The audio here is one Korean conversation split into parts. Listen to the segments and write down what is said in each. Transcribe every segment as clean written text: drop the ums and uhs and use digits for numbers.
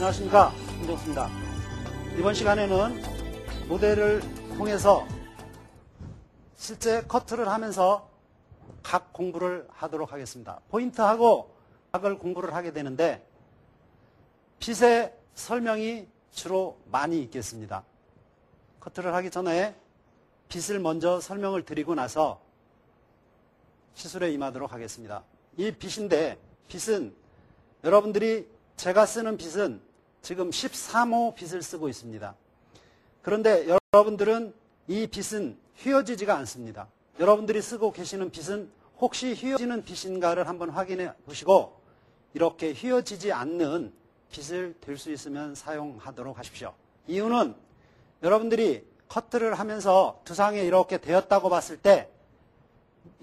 안녕하십니까, 김종수입니다. 이번 시간에는 모델을 통해서 실제 커트를 하면서 각 공부를 하도록 하겠습니다. 포인트하고 각을 공부를 하게 되는데 빗의 설명이 주로 많이 있겠습니다. 커트를 하기 전에 빗을 먼저 설명을 드리고 나서 시술에 임하도록 하겠습니다. 이 빗인데, 빗은 여러분들이 제가 쓰는 빗은 지금 13호 빗을 쓰고 있습니다. 그런데 여러분들은 이 빗은 휘어지지가 않습니다. 여러분들이 쓰고 계시는 빗은 혹시 휘어지는 빗인가를 한번 확인해 보시고 이렇게 휘어지지 않는 빗을 될 수 있으면 사용하도록 하십시오. 이유는 여러분들이 커트를 하면서 두상에 이렇게 되었다고 봤을 때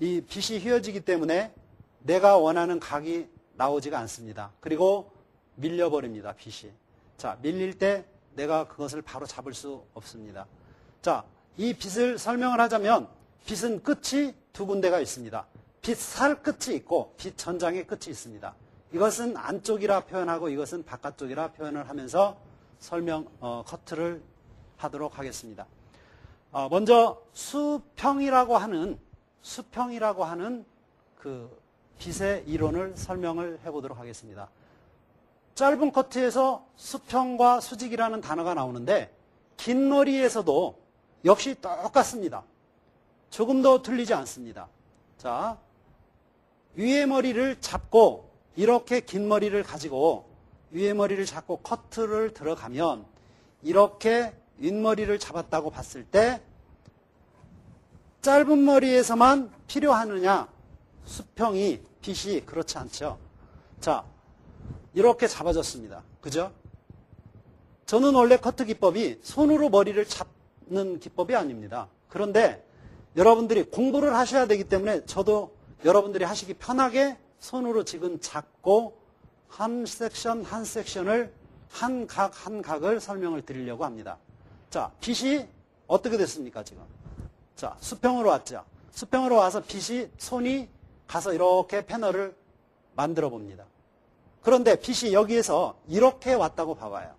이 빗이 휘어지기 때문에 내가 원하는 각이 나오지가 않습니다. 그리고 밀려버립니다, 빗이. 자, 밀릴 때 내가 그것을 바로 잡을 수 없습니다. 자, 이 빗을 설명을 하자면 빗은 끝이 두 군데가 있습니다. 빗 살 끝이 있고 빗 전장의 끝이 있습니다. 이것은 안쪽이라 표현하고 이것은 바깥쪽이라 표현을 하면서 커트를 하도록 하겠습니다. 먼저 수평이라고 하는 그 빗의 이론을 설명을 해보도록 하겠습니다. 짧은 커트에서 수평과 수직이라는 단어가 나오는데 긴 머리에서도 역시 똑같습니다. 조금 더 틀리지 않습니다. 자, 위에 머리를 잡고 이렇게 긴 머리를 가지고 위에 머리를 잡고 커트를 들어가면 이렇게 윗머리를 잡았다고 봤을 때 짧은 머리에서만 필요하느냐? 수평이, 빗이 그렇지 않죠. 자, 이렇게 잡아줬습니다. 그죠? 저는 원래 커트 기법이 손으로 머리를 잡는 기법이 아닙니다. 그런데 여러분들이 공부를 하셔야 되기 때문에 저도 여러분들이 하시기 편하게 손으로 지금 잡고 한 섹션 한 섹션을 한 각 한 각을 설명을 드리려고 합니다. 자, 빗이 어떻게 됐습니까, 지금? 자, 수평으로 왔죠. 수평으로 와서 빗이, 손이 가서 이렇게 패널을 만들어 봅니다. 그런데 빗이 여기에서 이렇게 왔다고 봐봐요.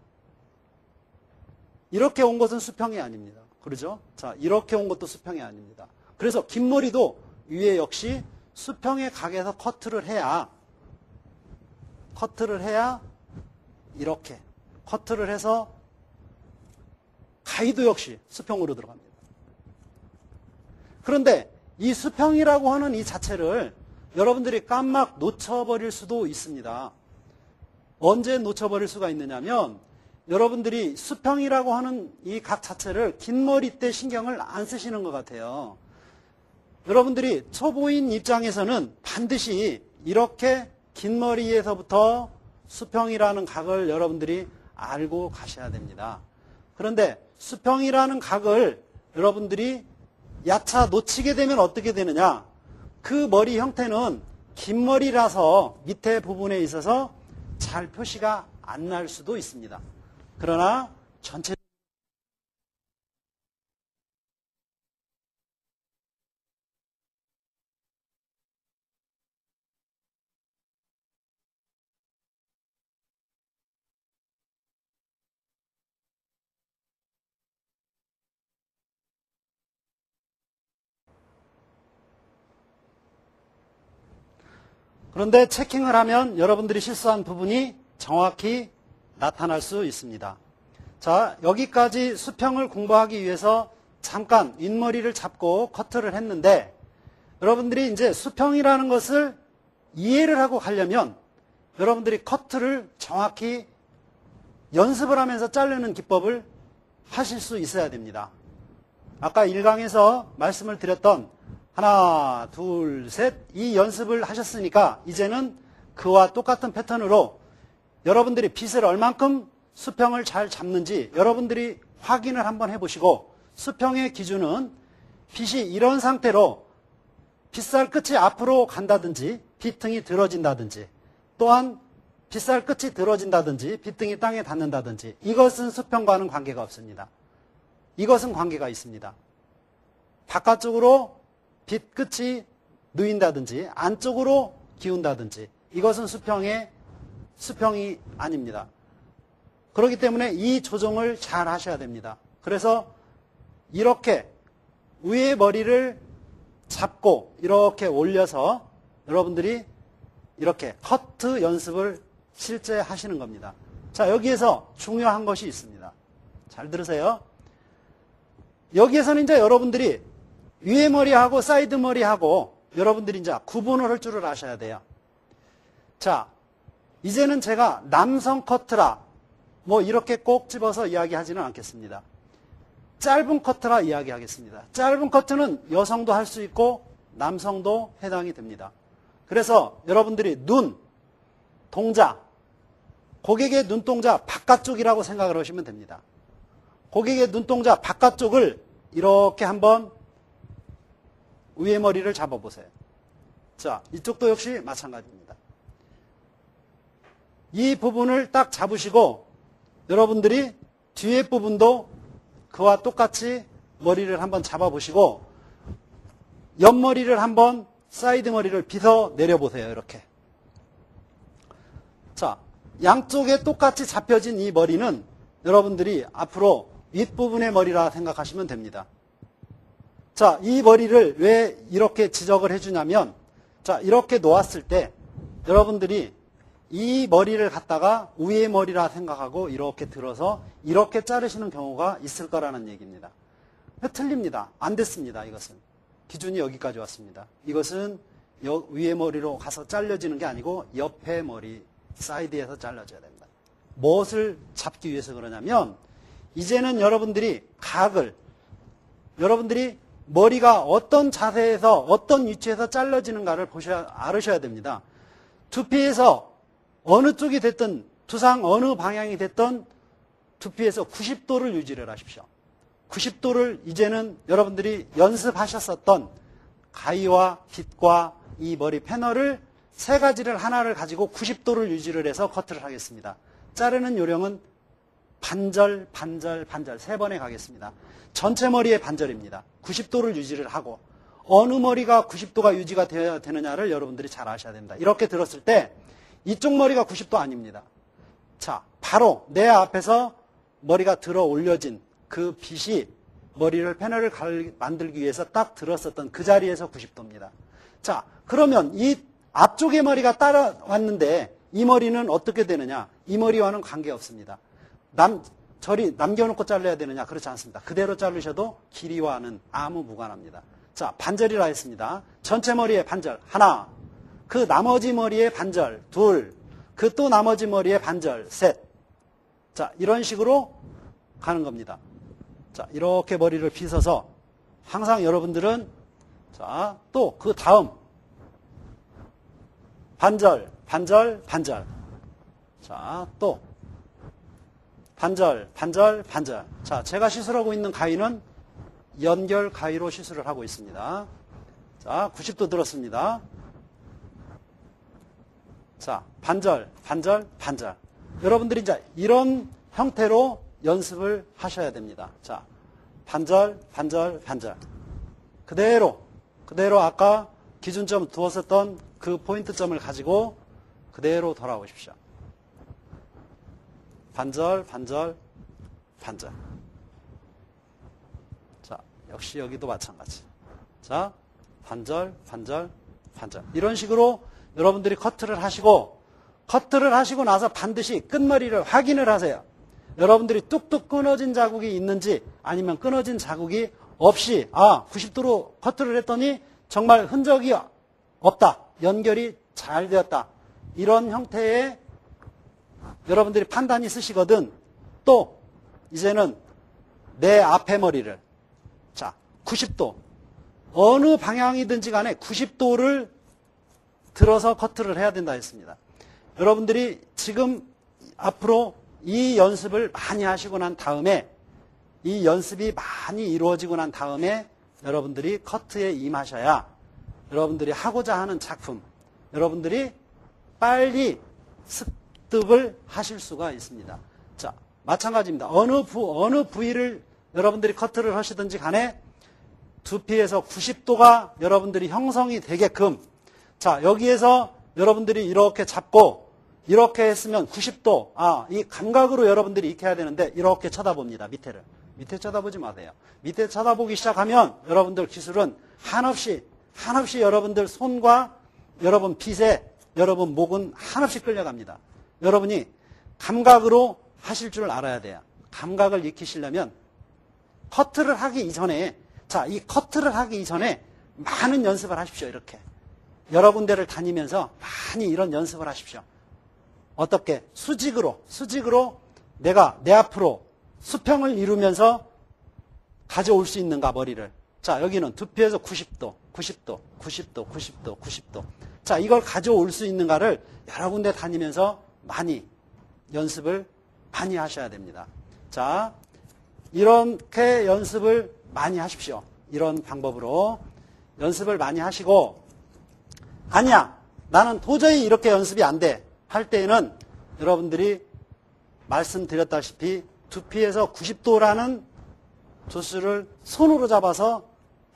이렇게 온 것은 수평이 아닙니다. 그러죠? 자, 이렇게 온 것도 수평이 아닙니다. 그래서 긴 머리도 위에 역시 수평의 각에서 커트를 해야 이렇게 커트를 해서 가위도 역시 수평으로 들어갑니다. 그런데 이 수평이라고 하는 이 자체를 여러분들이 깜막 놓쳐버릴 수도 있습니다. 언제 놓쳐버릴 수가 있느냐면 여러분들이 수평이라고 하는 이 각 자체를 긴 머리 때 신경을 안 쓰시는 것 같아요. 여러분들이 초보인 입장에서는 반드시 이렇게 긴 머리에서부터 수평이라는 각을 여러분들이 알고 가셔야 됩니다. 그런데 수평이라는 각을 여러분들이 야차 놓치게 되면 어떻게 되느냐? 그 머리 형태는 긴 머리라서 밑에 부분에 있어서 잘 표시가 안 날 수도 있습니다. 그러나 전체 그런데 체킹을 하면 여러분들이 실수한 부분이 정확히 나타날 수 있습니다. 자, 여기까지 수평을 공부하기 위해서 잠깐 윗머리를 잡고 커트를 했는데 여러분들이 이제 수평이라는 것을 이해를 하고 가려면 여러분들이 커트를 정확히 연습을 하면서 자르는 기법을 하실 수 있어야 됩니다. 아까 1강에서 말씀을 드렸던 하나, 둘, 셋 이 연습을 하셨으니까 이제는 그와 똑같은 패턴으로 여러분들이 빗을 얼만큼 수평을 잘 잡는지 여러분들이 확인을 한번 해보시고 수평의 기준은 빗이 이런 상태로 빗살 끝이 앞으로 간다든지 빗등이 들어진다든지 또한 빗살 끝이 들어진다든지 빗등이 땅에 닿는다든지 이것은 수평과는 관계가 없습니다. 이것은 관계가 있습니다. 바깥쪽으로 빗 끝이 누인다든지 안쪽으로 기운다든지 이것은 수평이 아닙니다. 그렇기 때문에 이 조정을 잘 하셔야 됩니다. 그래서 이렇게 위에 머리를 잡고 이렇게 올려서 여러분들이 이렇게 커트 연습을 실제 하시는 겁니다. 자, 여기에서 중요한 것이 있습니다. 잘 들으세요. 여기에서는 이제 여러분들이 위에 머리하고 사이드 머리하고 여러분들이 이제 구분을 할 줄을 아셔야 돼요. 자, 이제는 제가 남성 커트라 뭐 이렇게 꼭 집어서 이야기하지는 않겠습니다. 짧은 커트라 이야기하겠습니다. 짧은 커트는 여성도 할 수 있고 남성도 해당이 됩니다. 그래서 여러분들이 눈, 동자, 고객의 눈동자 바깥쪽이라고 생각을 하시면 됩니다. 고객의 눈동자 바깥쪽을 이렇게 한번 위에 머리를 잡아보세요. 자, 이쪽도 역시 마찬가지입니다. 이 부분을 딱 잡으시고 여러분들이 뒤에 부분도 그와 똑같이 머리를 한번 잡아보시고 옆머리를 한번 사이드 머리를 빗어 내려보세요. 이렇게. 자, 양쪽에 똑같이 잡혀진 이 머리는 여러분들이 앞으로 윗부분의 머리라 생각하시면 됩니다. 자, 이 머리를 왜 이렇게 지적을 해주냐면, 자, 이렇게 놓았을 때 여러분들이 이 머리를 갖다가 위의 머리라 생각하고 이렇게 들어서 이렇게 자르시는 경우가 있을 거라는 얘기입니다. 틀립니다. 안 됐습니다. 이것은. 기준이 여기까지 왔습니다. 이것은 위의 머리로 가서 잘려지는 게 아니고 옆에 머리, 사이드에서 잘라줘야 됩니다. 무엇을 잡기 위해서 그러냐면 이제는 여러분들이 각을, 여러분들이 머리가 어떤 자세에서 어떤 위치에서 잘라지는가를 알으셔야 됩니다. 두피에서 어느 쪽이 됐든 두상 어느 방향이 됐든 두피에서 90도를 유지를 하십시오. 90도를 이제는 여러분들이 연습하셨었던 가위와 빗과 이 머리 패널을 세 가지를 하나를 가지고 90도를 유지를 해서 커트를 하겠습니다. 자르는 요령은 반절, 반절, 반절 세 번에 가겠습니다. 전체 머리의 반절입니다. 90도를 유지를 하고 어느 머리가 90도가 유지가 되어야 되느냐를 여러분들이 잘 아셔야 됩니다. 이렇게 들었을 때 이쪽 머리가 90도 아닙니다. 자, 바로 내 앞에서 머리가 들어 올려진 그 빗이 머리를 패널을 만들기 위해서 딱 들었었던 그 자리에서 90도입니다. 자, 그러면 이 앞쪽의 머리가 따라왔는데 이 머리는 어떻게 되느냐? 이 머리와는 관계없습니다. 저리 남겨놓고 잘라야 되느냐? 그렇지 않습니다. 그대로 자르셔도 길이와는 아무 무관합니다. 자, 반절이라 했습니다. 전체 머리의 반절 하나, 그 나머지 머리의 반절 둘, 그 또 나머지 머리의 반절 셋. 자, 이런 식으로 가는 겁니다. 자, 이렇게 머리를 빗어서 항상 여러분들은 자, 또 그 다음 반절, 반절, 반절. 자, 또 반절, 반절, 반절. 자, 제가 시술하고 있는 가위는 연결 가위로 시술을 하고 있습니다. 자, 90도 들었습니다. 자, 반절, 반절, 반절. 여러분들이 이제 이런 형태로 연습을 하셔야 됩니다. 자, 반절, 반절, 반절. 그대로 아까 기준점 두었었던 그 포인트점을 가지고 그대로 돌아오십시오. 반절, 반절, 반절. 자, 역시 여기도 마찬가지. 자, 반절, 반절, 반절. 이런 식으로 여러분들이 커트를 하시고 나서 반드시 끝머리를 확인을 하세요. 여러분들이 뚝뚝 끊어진 자국이 있는지 아니면 끊어진 자국이 없이 90도로 커트를 했더니 정말 흔적이 없다. 연결이 잘 되었다. 이런 형태의 여러분들이 판단이 있으시거든. 또 이제는 내 앞에 머리를 자 90도 어느 방향이든지 간에 90도를 들어서 커트를 해야 된다 했습니다. 여러분들이 지금 앞으로 이 연습을 많이 하시고 난 다음에 이 연습이 많이 이루어지고 난 다음에 여러분들이 커트에 임하셔야 여러분들이 하고자 하는 작품 여러분들이 빨리 습득을 하실 수가 있습니다. 자, 마찬가지입니다. 어느 부위를 여러분들이 커트를 하시든지 간에 두피에서 90도가 여러분들이 형성이 되게끔 자, 여기에서 여러분들이 이렇게 잡고 이렇게 했으면 90도, 이 감각으로 여러분들이 익혀야 되는데 이렇게 쳐다봅니다. 밑에를. 밑에 쳐다보지 마세요. 밑에 쳐다보기 시작하면 여러분들 기술은 한없이 여러분들 손과 여러분 빗에 여러분 목은 한없이 끌려갑니다. 여러분이 감각으로 하실 줄 알아야 돼요. 감각을 익히시려면 커트를 하기 이전에, 이 커트를 하기 이전에 많은 연습을 하십시오. 이렇게. 여러 군데를 다니면서 많이 이런 연습을 하십시오. 어떻게? 수직으로 내가 내 앞으로 수평을 이루면서 가져올 수 있는가, 머리를. 자, 여기는 두피에서 90도. 자, 이걸 가져올 수 있는가를 여러 군데 다니면서 많이 연습을 많이 하셔야 됩니다. 자, 이렇게 연습을 많이 하십시오. 이런 방법으로 연습을 많이 하시고, 아니야, 나는 도저히 이렇게 연습이 안 돼 할 때에는 여러분들이 말씀드렸다시피 두피에서 90도라는 조수를 손으로 잡아서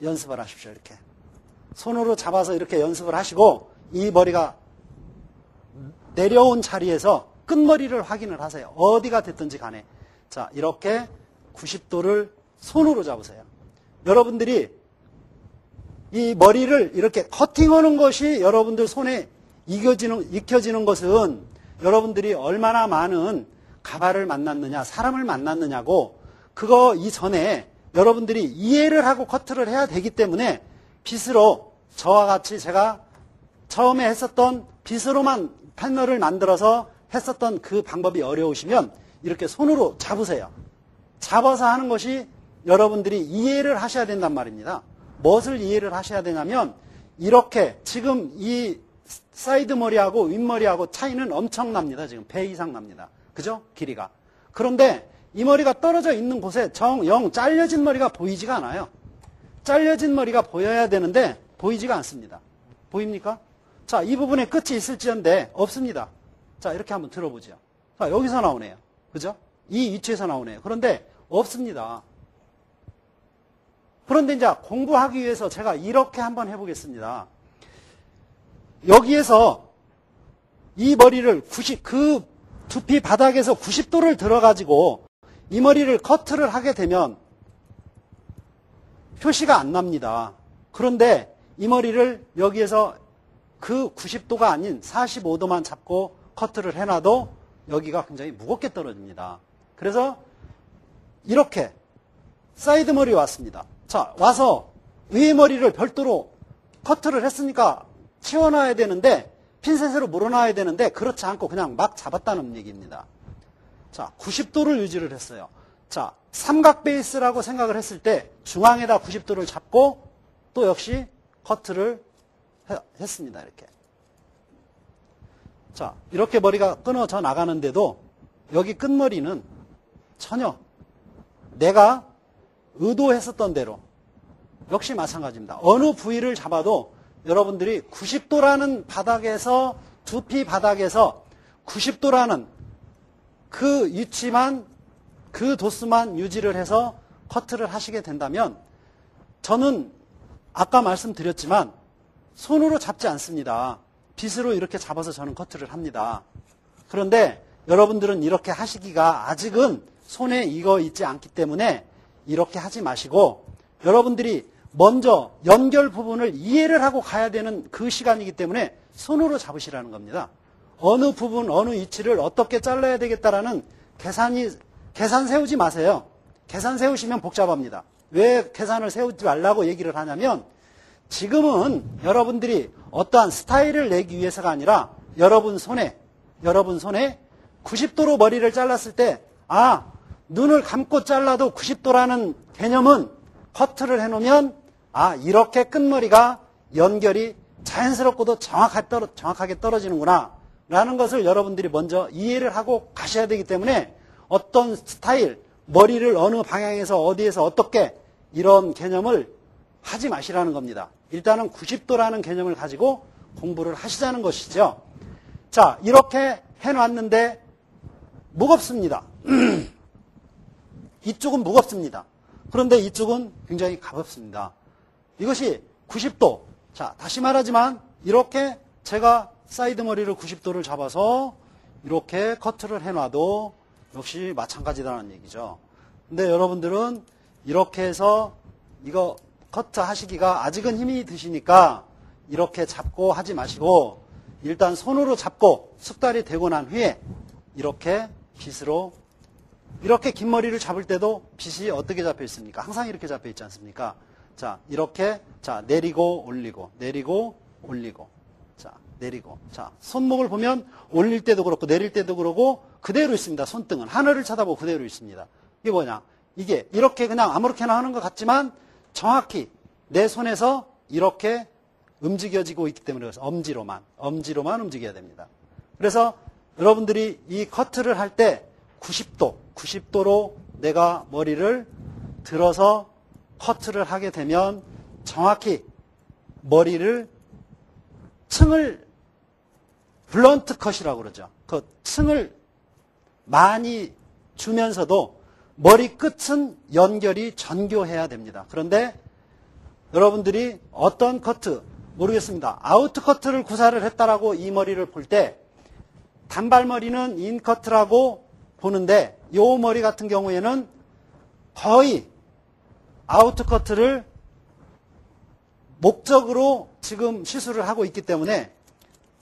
연습을 하십시오. 이렇게 손으로 잡아서 이렇게 연습을 하시고, 이 머리가 내려온 자리에서 끝머리를 확인을 하세요. 어디가 됐든지 간에. 자, 이렇게 90도를 손으로 잡으세요. 여러분들이 이 머리를 이렇게 커팅하는 것이 여러분들 손에 익혀지는 것은 여러분들이 얼마나 많은 가발을 만났느냐, 사람을 만났느냐고, 그거 이전에 여러분들이 이해를 하고 커트를 해야 되기 때문에 빗으로, 저와 같이 제가 처음에 했었던 빗으로만 패널을 만들어서 했었던 그 방법이 어려우시면 이렇게 손으로 잡으세요. 잡아서 하는 것이 여러분들이 이해를 하셔야 된단 말입니다. 무엇을 이해를 하셔야 되냐면, 이렇게 지금 이 사이드 머리하고 윗머리하고 차이는 엄청납니다. 지금 배 이상 납니다. 그죠? 길이가. 그런데 이 머리가 떨어져 있는 곳에 영 잘려진 머리가 보이지가 않아요. 잘려진 머리가 보여야 되는데 보이지가 않습니다. 보입니까? 자, 이 부분에 끝이 있을지언데 없습니다. 자, 이렇게 한번 들어보죠. 자, 여기서 나오네요. 그죠? 이 위치에서 나오네요. 그런데 없습니다. 그런데 이제 공부하기 위해서 제가 이렇게 한번 해보겠습니다. 여기에서 이 머리를 그 두피 바닥에서 90도를 들어가지고 이 머리를 커트를 하게 되면 표시가 안 납니다. 그런데 이 머리를 여기에서 그 90도가 아닌 45도만 잡고 커트를 해놔도 여기가 굉장히 무겁게 떨어집니다. 그래서 이렇게 사이드 머리 왔습니다. 자, 와서 위에 머리를 별도로 커트를 했으니까 치워놔야 되는데, 핀셋으로 물어놔야 되는데, 그렇지 않고 그냥 막 잡았다는 얘기입니다. 자, 90도를 유지를 했어요. 자, 삼각 베이스라고 생각을 했을 때 중앙에다 90도를 잡고 또 역시 커트를 했습니다. 이렇게. 자, 이렇게 머리가 끊어져 나가는데도 여기 끝머리는 전혀 내가 의도했었던 대로 역시 마찬가지입니다. 어느 부위를 잡아도 여러분들이 90도라는 바닥에서, 두피 바닥에서 90도라는 그 위치만, 그 도수만 유지를 해서 커트를 하시게 된다면, 저는 아까 말씀드렸지만 손으로 잡지 않습니다. 빗으로 이렇게 잡아서 저는 커트를 합니다. 그런데 여러분들은 이렇게 하시기가 아직은 손에 익어 있지 않기 때문에 이렇게 하지 마시고, 여러분들이 먼저 연결 부분을 이해를 하고 가야 되는 그 시간이기 때문에 손으로 잡으시라는 겁니다. 어느 부분, 어느 위치를 어떻게 잘라야 되겠다라는 계산 세우지 마세요. 계산 세우시면 복잡합니다. 왜 계산을 세우지 말라고 얘기를 하냐면, 지금은 여러분들이 어떠한 스타일을 내기 위해서가 아니라 여러분 손에 90도로 머리를 잘랐을 때, 눈을 감고 잘라도 90도라는 개념은 커트를 해놓으면 이렇게 끝머리가 연결이 자연스럽고도 정확하게 떨어지는구나 라는 것을 여러분들이 먼저 이해를 하고 가셔야 되기 때문에, 어떤 스타일, 머리를 어느 방향에서 어디에서 어떻게, 이런 개념을 하지 마시라는 겁니다. 일단은 90도라는 개념을 가지고 공부를 하시자는 것이죠. 자, 이렇게 해놨는데 무겁습니다. 이쪽은 무겁습니다. 그런데 이쪽은 굉장히 가볍습니다. 이것이 90도. 자, 다시 말하지만 이렇게 제가 사이드 머리를 90도를 잡아서 이렇게 커트를 해놔도 역시 마찬가지다는 얘기죠. 근데 여러분들은 이렇게 해서 이거 커트 하시기가 아직은 힘이 드시니까 이렇게 잡고 하지 마시고 일단 손으로 잡고 숙달이 되고 난 후에 이렇게 빗으로 이렇게 긴 머리를 잡을 때도 빗이 어떻게 잡혀 있습니까? 항상 이렇게 잡혀 있지 않습니까? 자, 이렇게 자 내리고 올리고 내리고 올리고 자 내리고 자 손목을 보면 올릴 때도 그렇고 내릴 때도 그러고 그대로 있습니다. 손등은 하늘을 쳐다보고 그대로 있습니다. 이게 뭐냐? 이게 이렇게 그냥 아무렇게나 하는 것 같지만 정확히 내 손에서 이렇게 움직여지고 있기 때문에 그래서 엄지로만 움직여야 됩니다. 그래서 여러분들이 이 커트를 할 때 90도로 내가 머리를 들어서 커트를 하게 되면 정확히 머리를 층을 블런트 컷이라고 그러죠. 그 층을 많이 주면서도 머리 끝은 연결이 전교해야 됩니다. 그런데 여러분들이 어떤 커트 모르겠습니다. 아우트 커트를 구사를 했다라고 이 머리를 볼 때 단발머리는 인 커트라고 보는데 이 머리 같은 경우에는 거의 아우트 커트를 목적으로 지금 시술을 하고 있기 때문에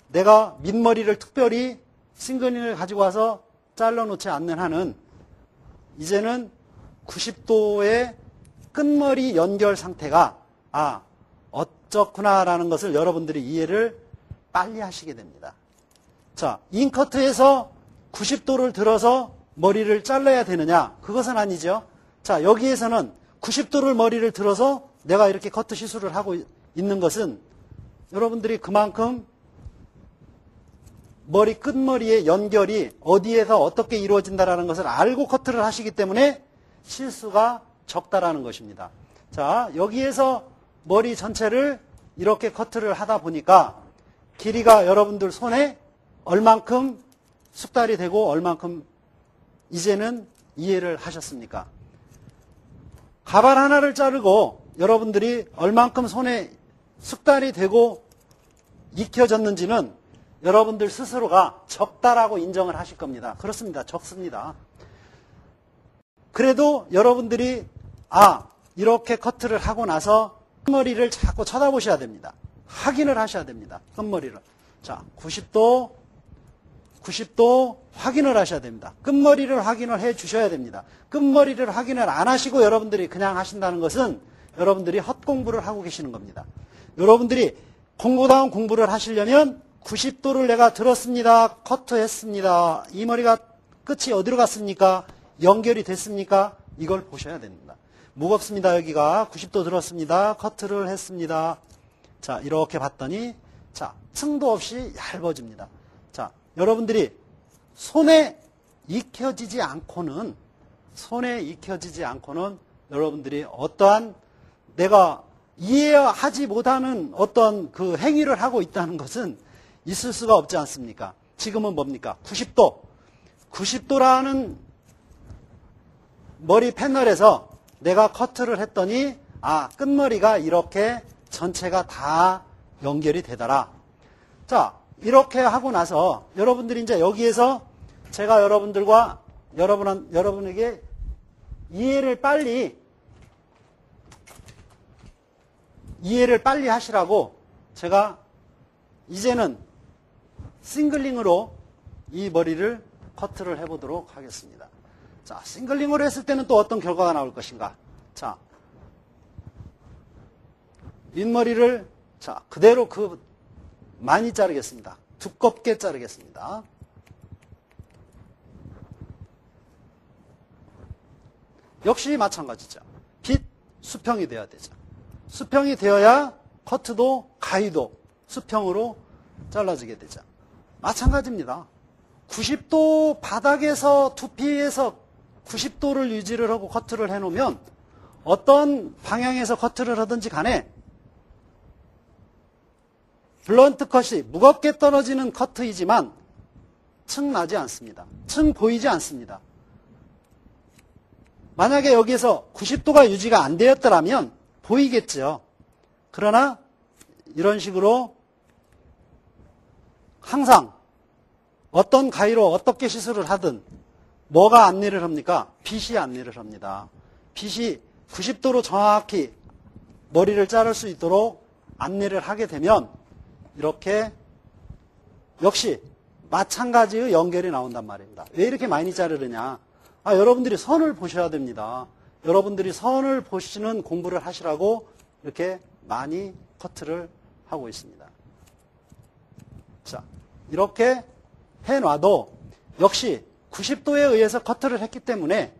내가 밑머리를 특별히 싱글링을 가지고 와서 잘라놓지 않는 한은 이제는 90도의 끝머리 연결 상태가 어쩌구나라는 것을 여러분들이 이해를 빨리 하시게 됩니다. 자, 인커트에서 90도를 들어서 머리를 잘라야 되느냐? 그것은 아니죠. 자, 여기에서는 90도를 머리를 들어서 내가 이렇게 커트 시술을 하고 있는 것은 여러분들이 그만큼 머리 끝머리의 연결이 어디에서 어떻게 이루어진다라는 것을 알고 커트를 하시기 때문에 실수가 적다라는 것입니다. 자, 여기에서 머리 전체를 이렇게 커트를 하다 보니까 길이가 여러분들 손에 얼만큼 숙달이 되고 얼만큼 이제는 이해를 하셨습니까? 가발 하나를 자르고 여러분들이 얼만큼 손에 숙달이 되고 익혀졌는지는 여러분들 스스로가 적다라고 인정을 하실 겁니다. 그렇습니다. 적습니다. 그래도 여러분들이 이렇게 커트를 하고 나서 끝머리를 자꾸 쳐다보셔야 됩니다. 확인을 하셔야 됩니다. 끝머리를. 자, 90도 확인을 하셔야 됩니다. 끝머리를 확인을 해 주셔야 됩니다. 끝머리를 확인을 안 하시고 여러분들이 그냥 하신다는 것은 여러분들이 헛공부를 하고 계시는 겁니다. 여러분들이 공부다운 공부를 하시려면 90도를 내가 들었습니다. 커트했습니다. 이 머리가 끝이 어디로 갔습니까? 연결이 됐습니까? 이걸 보셔야 됩니다. 무겁습니다. 여기가 90도 들었습니다. 커트를 했습니다. 자, 이렇게 봤더니 자, 층도 없이 얇아집니다. 자, 여러분들이 손에 익혀지지 않고는 여러분들이 어떠한 내가 이해하지 못하는 어떤 그 행위를 하고 있다는 것은 있을 수가 없지 않습니까? 지금은 뭡니까? 90도라는 머리 패널에서 내가 커트를 했더니 끝머리가 이렇게 전체가 다 연결이 되더라. 자, 이렇게 하고 나서 여러분들이 이제 여기에서 제가 여러분에게 이해를 빨리 하시라고 제가 이제는 싱글링으로 이 머리를 커트를 해보도록 하겠습니다. 자, 싱글링으로 했을 때는 또 어떤 결과가 나올 것인가? 자, 윗머리를 자, 그대로 많이 자르겠습니다. 두껍게 자르겠습니다. 역시 마찬가지죠. 빗, 수평이 되어야 되죠. 수평이 되어야 커트도 가위도 수평으로 잘라지게 되죠. 마찬가지입니다. 90도 바닥에서 두피에서 90도를 유지를 하고 커트를 해놓으면 어떤 방향에서 커트를 하든지 간에 블런트 컷이 무겁게 떨어지는 커트이지만 층 나지 않습니다. 층 보이지 않습니다. 만약에 여기에서 90도가 유지가 안 되었더라면 보이겠죠. 그러나 이런 식으로 항상 어떤 가위로 어떻게 시술을 하든 뭐가 안내를 합니까? 빗이 안내를 합니다. 빗이 90도로 정확히 머리를 자를 수 있도록 안내를 하게 되면 이렇게 역시 마찬가지의 연결이 나온단 말입니다. 왜 이렇게 많이 자르느냐? 여러분들이 선을 보셔야 됩니다. 여러분들이 선을 보시는 공부를 하시라고 이렇게 많이 커트를 하고 있습니다. 자, 이렇게 해놔도 역시 90도에 의해서 커트를 했기 때문에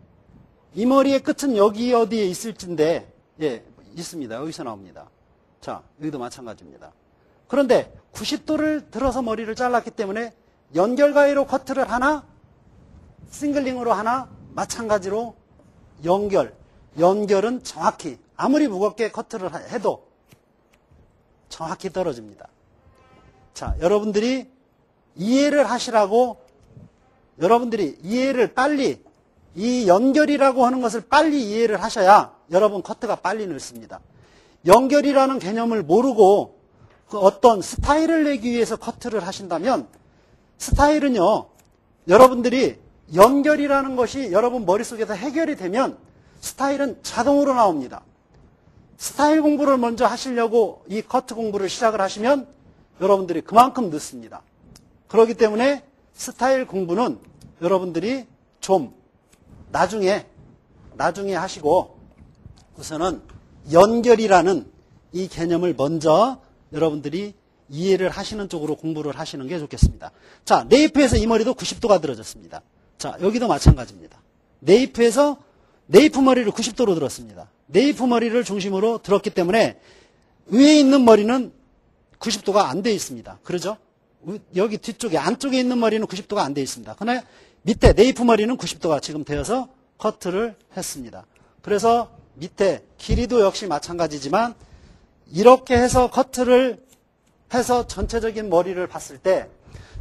이 머리의 끝은 여기 어디에 있을진데, 예, 있습니다. 여기서 나옵니다. 자, 여기도 마찬가지입니다. 그런데 90도를 들어서 머리를 잘랐기 때문에 연결 가위로 커트를 하나, 싱글링으로 하나, 마찬가지로 연결은 정확히 아무리 무겁게 커트를 해도 정확히 떨어집니다. 자, 여러분들이 이해를 하시라고 여러분들이 이해를 빨리 이 연결이라고 하는 것을 빨리 이해를 하셔야 여러분 커트가 빨리 늘습니다. 연결이라는 개념을 모르고 그 어떤 스타일을 내기 위해서 커트를 하신다면 스타일은요, 여러분들이 연결이라는 것이 여러분 머릿속에서 해결이 되면 스타일은 자동으로 나옵니다. 스타일 공부를 먼저 하시려고 이 커트 공부를 시작을 하시면 여러분들이 그만큼 늦습니다. 그렇기 때문에 스타일 공부는 여러분들이 좀 나중에 하시고 우선은 연결이라는 이 개념을 먼저 여러분들이 이해를 하시는 쪽으로 공부를 하시는 게 좋겠습니다. 자, 네이프에서 이 머리도 90도가 들어졌습니다. 자, 여기도 마찬가지입니다. 네이프에서 네이프 머리를 90도로 들었습니다. 네이프 머리를 중심으로 들었기 때문에 위에 있는 머리는 90도가 안 돼 있습니다. 그러죠? 여기 뒤쪽에 안쪽에 있는 머리는 90도가 안 돼 있습니다. 그러나 밑에 네이프 머리는 90도가 지금 되어서 커트를 했습니다. 그래서 밑에 길이도 역시 마찬가지지만 이렇게 해서 커트를 해서 전체적인 머리를 봤을 때,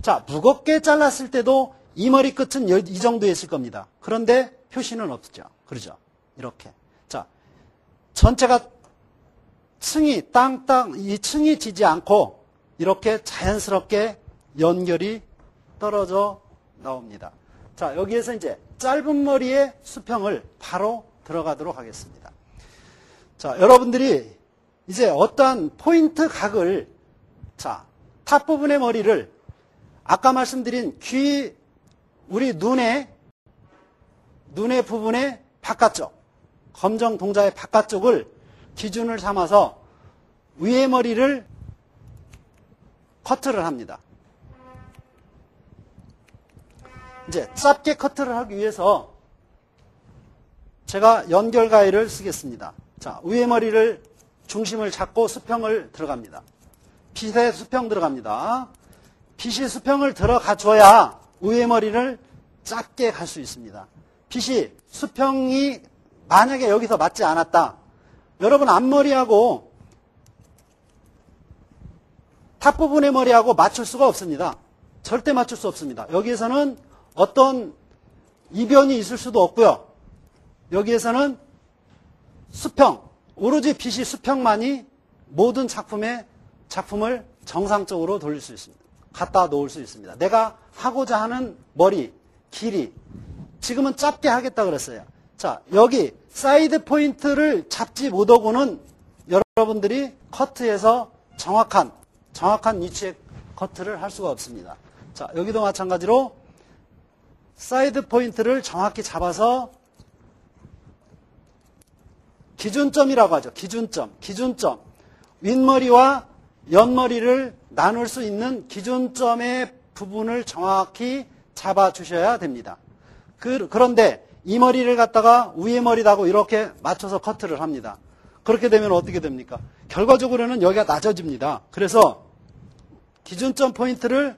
자, 무겁게 잘랐을 때도 이 머리 끝은 이 정도에 있을 겁니다. 그런데 표시는 없죠. 그러죠? 이렇게. 자, 전체가 이 층이 지지 않고 이렇게 자연스럽게 연결이 떨어져 나옵니다. 자, 여기에서 이제 짧은 머리의 수평을 바로 들어가도록 하겠습니다. 자, 여러분들이 이제 어떠한 포인트 각을, 자, 탑 부분의 머리를 아까 말씀드린 우리 눈의 부분의 바깥쪽, 검정 동자의 바깥쪽을 기준을 삼아서 위의 머리를 커트를 합니다. 이제 짧게 커트를 하기 위해서 제가 연결 가위를 쓰겠습니다. 자, 위의 머리를 중심을 잡고 수평을 들어갑니다. 빗에 수평 들어갑니다. 빗이 수평을 들어가 줘야 위의 머리를 짧게 갈 수 있습니다. 빗이 수평이 만약에 여기서 맞지 않았다. 여러분 앞머리하고 탑 부분의 머리하고 맞출 수가 없습니다. 절대 맞출 수 없습니다. 여기에서는 어떤 이변이 있을 수도 없고요. 여기에서는 수평, 오로지 빗이 수평만이 모든 작품을 정상적으로 돌릴 수 있습니다. 갖다 놓을 수 있습니다. 내가 하고자 하는 머리, 길이, 지금은 짧게 하겠다 그랬어요. 자, 여기 사이드 포인트를 잡지 못하고는 여러분들이 커트에서 정확한 위치의 커트를 할 수가 없습니다. 자, 여기도 마찬가지로 사이드 포인트를 정확히 잡아서 기준점이라고 하죠. 기준점. 윗머리와 옆머리를 나눌 수 있는 기준점의 부분을 정확히 잡아주셔야 됩니다. 그런데 이 머리를 갖다가 위에 머리하고 이렇게 맞춰서 커트를 합니다. 그렇게 되면 어떻게 됩니까? 결과적으로는 여기가 낮아집니다. 그래서 기준점 포인트를,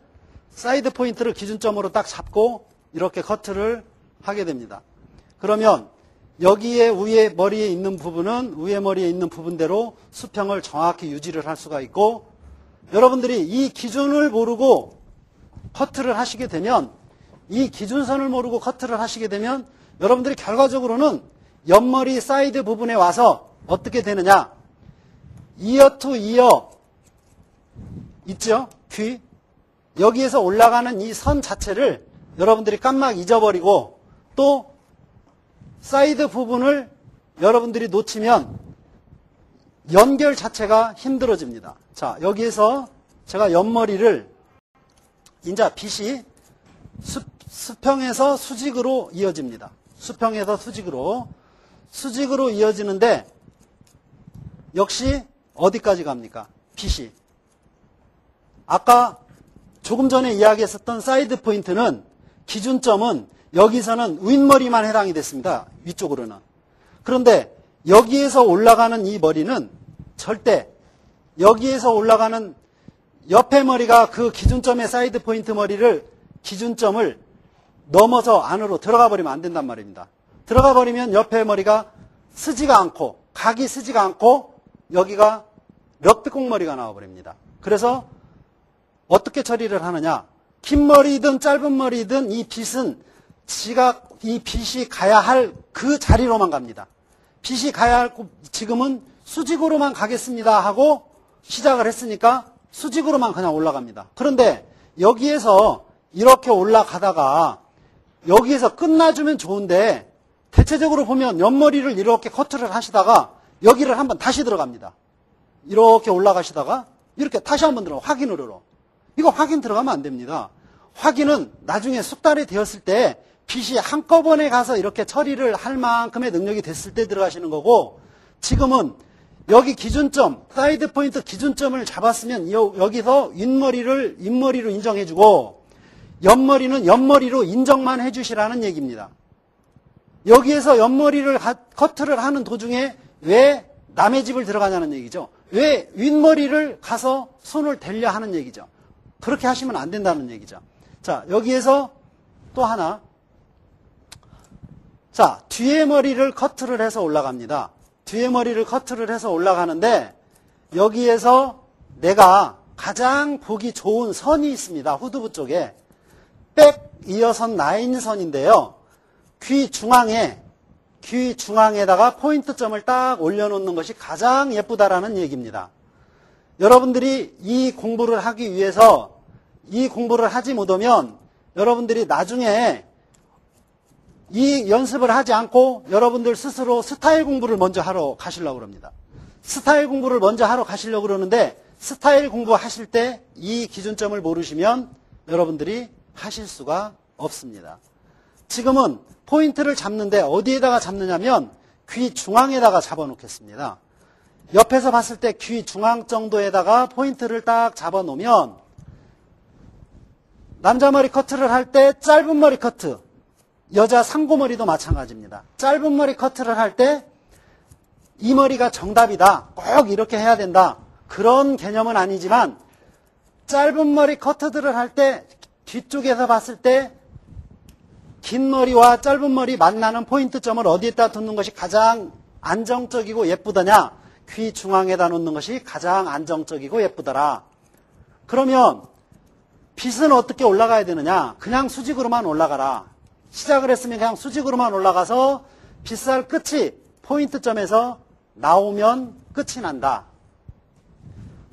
사이드 포인트를 기준점으로 딱 잡고 이렇게 커트를 하게 됩니다. 그러면 여기에 위에 머리에 있는 부분은 위에 머리에 있는 부분대로 수평을 정확히 유지를 할 수가 있고, 여러분들이 이 기준을 모르고 커트를 하시게 되면, 이 기준선을 모르고 커트를 하시게 되면 여러분들이 결과적으로는 옆머리 사이드 부분에 와서 어떻게 되느냐, 이어 투 이어 있죠? 귀, 여기에서 올라가는 이 선 자체를 여러분들이 깜막 잊어버리고 또 사이드 부분을 여러분들이 놓치면 연결 자체가 힘들어집니다. 자, 여기에서 제가 옆머리를 이제 빗이 수평에서 수직으로 이어집니다. 수평에서 수직으로 이어지는데 역시 어디까지 갑니까? 빗이. 아까 조금 전에 이야기했었던 사이드 포인트는 기준점은 여기서는 윗머리만 해당이 됐습니다. 위쪽으로는. 그런데 여기에서 올라가는 이 머리는 절대 여기에서 올라가는 옆에 머리가 그 기준점의 사이드 포인트 머리를 기준점을 넘어서 안으로 들어가 버리면 안 된단 말입니다. 들어가 버리면 옆에 머리가 쓰지가 않고 각이 쓰지가 않고 여기가 럭비꽁머리가 나와버립니다. 그래서 어떻게 처리를 하느냐. 긴 머리든 짧은 머리든 이 빗은 이 빗이 가야 할 그 자리로만 갑니다. 빗이 가야 할 지금은 수직으로만 가겠습니다 하고 시작을 했으니까 수직으로만 그냥 올라갑니다. 그런데 여기에서 이렇게 올라가다가 여기에서 끝나주면 좋은데 대체적으로 보면 옆머리를 이렇게 커트를 하시다가 여기를 한번 다시 들어갑니다. 이렇게 올라가시다가 이렇게 다시 한번 들어가 확인으로. 이거 확인 들어가면 안 됩니다. 확인은 나중에 숙달이 되었을 때 빗이 한꺼번에 가서 이렇게 처리를 할 만큼의 능력이 됐을 때 들어가시는 거고 지금은 여기 기준점, 사이드 포인트 기준점을 잡았으면 여기서 윗머리로 인정해주고 옆머리는 옆머리로 인정만 해주시라는 얘기입니다. 여기에서 옆머리를 커트를 하는 도중에 왜 남의 집을 들어가냐는 얘기죠. 왜 윗머리를 가서 손을 대려 하는 얘기죠. 그렇게 하시면 안 된다는 얘기죠. 자, 여기에서 또 하나. 자, 뒤에 머리를 커트를 해서 올라갑니다. 뒤에 머리를 커트를 해서 올라가는데 여기에서 내가 가장 보기 좋은 선이 있습니다. 후두부 쪽에. 백 이어선 라인선인데요. 귀 중앙에다가 포인트점을 딱 올려놓는 것이 가장 예쁘다라는 얘기입니다. 여러분들이 이 공부를 하기 위해서 이 공부를 하지 못하면 여러분들이 나중에 이 연습을 하지 않고 여러분들 스스로 스타일 공부를 먼저 하러 가시려고 그럽니다. 스타일 공부를 먼저 하러 가시려고 그러는데 스타일 공부하실 때 이 기준점을 모르시면 여러분들이 하실 수가 없습니다. 지금은 포인트를 잡는데 어디에다가 잡느냐면 귀 중앙에다가 잡아놓겠습니다. 옆에서 봤을 때 귀 중앙 정도에다가 포인트를 딱 잡아놓으면 남자 머리 커트를 할 때 짧은 머리 커트, 여자 상고머리도 마찬가지입니다. 짧은 머리 커트를 할 때 이 머리가 정답이다. 꼭 이렇게 해야 된다. 그런 개념은 아니지만 짧은 머리 커트들을 할 때 뒤쪽에서 봤을 때 긴 머리와 짧은 머리 만나는 포인트점을 어디에다 두는 것이 가장 안정적이고 예쁘더냐? 귀 중앙에다 놓는 것이 가장 안정적이고 예쁘더라. 그러면 빗은 어떻게 올라가야 되느냐? 그냥 수직으로만 올라가라. 시작을 했으면 그냥 수직으로만 올라가서 빗살 끝이 포인트점에서 나오면 끝이 난다.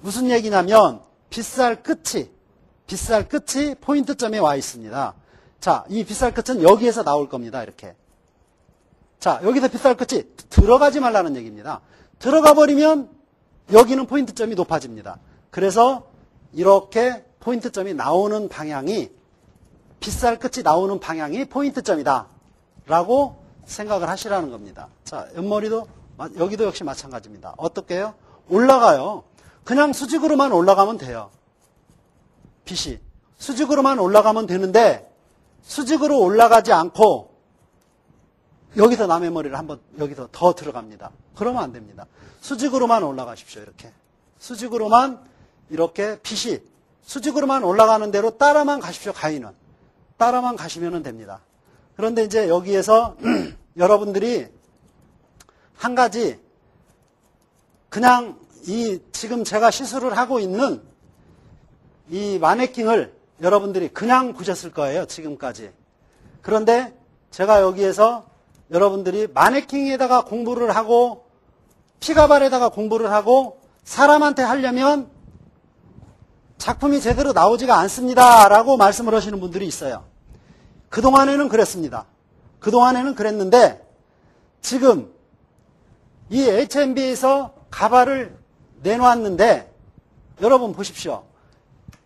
무슨 얘기냐면 빗살 끝이 포인트점에 와 있습니다. 자, 이 빗살 끝은 여기에서 나올 겁니다. 이렇게. 자, 여기서 빗살 끝이 들어가지 말라는 얘기입니다. 들어가 버리면 여기는 포인트점이 높아집니다. 그래서 이렇게 포인트점이 나오는 방향이 빗살 끝이 나오는 방향이 포인트점이다 라고 생각을 하시라는 겁니다. 자, 옆머리도 여기도 역시 마찬가지입니다. 어떻게 해요? 올라가요. 그냥 수직으로만 올라가면 돼요. 빗이 수직으로만 올라가면 되는데 수직으로 올라가지 않고 여기서 남의 머리를 한번 여기서 더 들어갑니다. 그러면 안 됩니다. 수직으로만 올라가십시오. 이렇게 수직으로만 이렇게 빗이 수직으로만 올라가는 대로 따라만 가십시오. 가위는 따라만 가시면 됩니다. 그런데 이제 여기에서 여러분들이 한 가지 그냥 이 지금 제가 시술을 하고 있는 이 마네킹을 여러분들이 그냥 보셨을 거예요. 지금까지. 그런데 제가 여기에서 여러분들이 마네킹에다가 공부를 하고 피가발에다가 공부를 하고 사람한테 하려면 작품이 제대로 나오지가 않습니다. 라고 말씀을 하시는 분들이 있어요. 그동안에는 그랬습니다. 그동안에는 그랬는데 지금 이 HMB에서 가발을 내놓았는데 여러분 보십시오.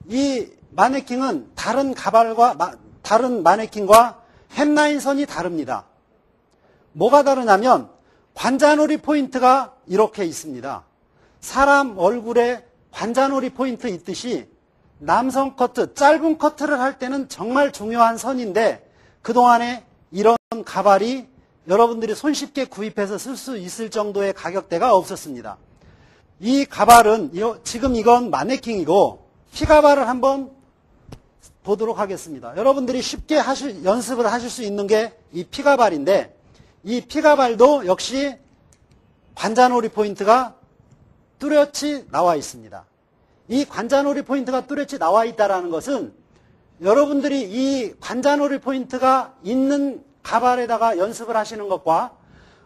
이 마네킹은 다른 마네킹과 햄라인 선이 다릅니다. 뭐가 다르냐면 관자놀이 포인트가 이렇게 있습니다. 사람 얼굴에 관자놀이 포인트 있듯이 남성 커트, 짧은 커트를 할 때는 정말 중요한 선인데 그동안에 이런 가발이 여러분들이 손쉽게 구입해서 쓸 수 있을 정도의 가격대가 없었습니다. 이 가발은 지금 이건 마네킹이고 피가발을 한번 보도록 하겠습니다. 여러분들이 쉽게 연습을 하실 수 있는 게 이 피가발인데 이 피가발도 역시 관자놀이 포인트가 뚜렷이 나와 있습니다. 이 관자놀이 포인트가 뚜렷이 나와 있다는 것은 여러분들이 이 관자놀이 포인트가 있는 가발에다가 연습을 하시는 것과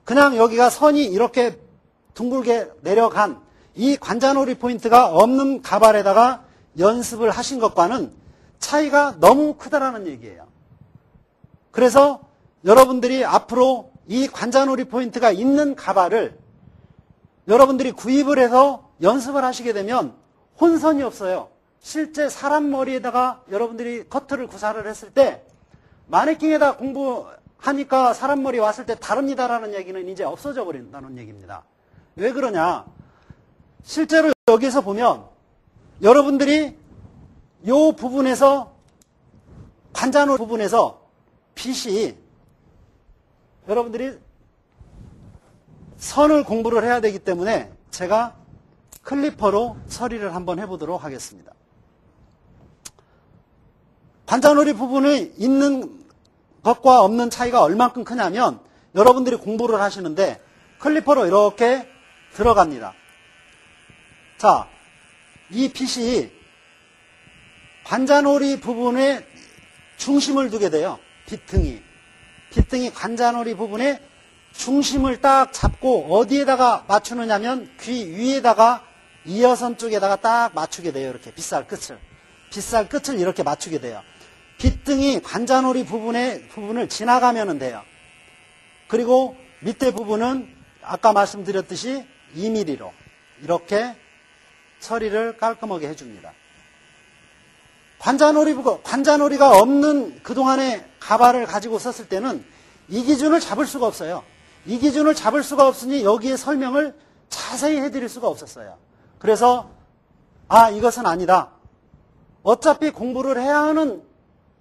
그냥 여기가 선이 이렇게 둥글게 내려간 이 관자놀이 포인트가 없는 가발에다가 연습을 하신 것과는 차이가 너무 크다라는 얘기예요. 그래서 여러분들이 앞으로 이 관자놀이 포인트가 있는 가발을 여러분들이 구입을 해서 연습을 하시게 되면 혼선이 없어요. 실제 사람 머리에다가 여러분들이 커트를 구사를 했을 때 마네킹에다 공부하니까 사람 머리 왔을 때 다릅니다라는 얘기는 이제 없어져 버린다는 얘기입니다. 왜 그러냐? 실제로 여기서 보면 여러분들이 이 부분에서 관자놀이 부분에서 빗이 여러분들이 선을 공부를 해야 되기 때문에 제가 클리퍼로 처리를 한번 해보도록 하겠습니다. 관자놀이 부분이 있는 것과 없는 차이가 얼만큼 크냐면 여러분들이 공부를 하시는데 클리퍼로 이렇게 들어갑니다. 자, 이 빗이 관자놀이 부분에 중심을 두게 돼요. 빗등이 관자놀이 부분에 중심을 딱 잡고 어디에다가 맞추느냐면 귀 위에다가 이어선 쪽에다가 딱 맞추게 돼요. 이렇게 빗살 끝을 이렇게 맞추게 돼요. 빗등이 관자놀이 부분을 지나가면 돼요. 그리고 밑에 부분은 아까 말씀드렸듯이 2mm로 이렇게 처리를 깔끔하게 해줍니다. 관자놀이가 없는 그동안의 가발을 가지고 썼을 때는 이 기준을 잡을 수가 없어요. 이 기준을 잡을 수가 없으니 여기에 설명을 자세히 해드릴 수가 없었어요. 그래서 이것은 아니다. 어차피 공부를 해야 하는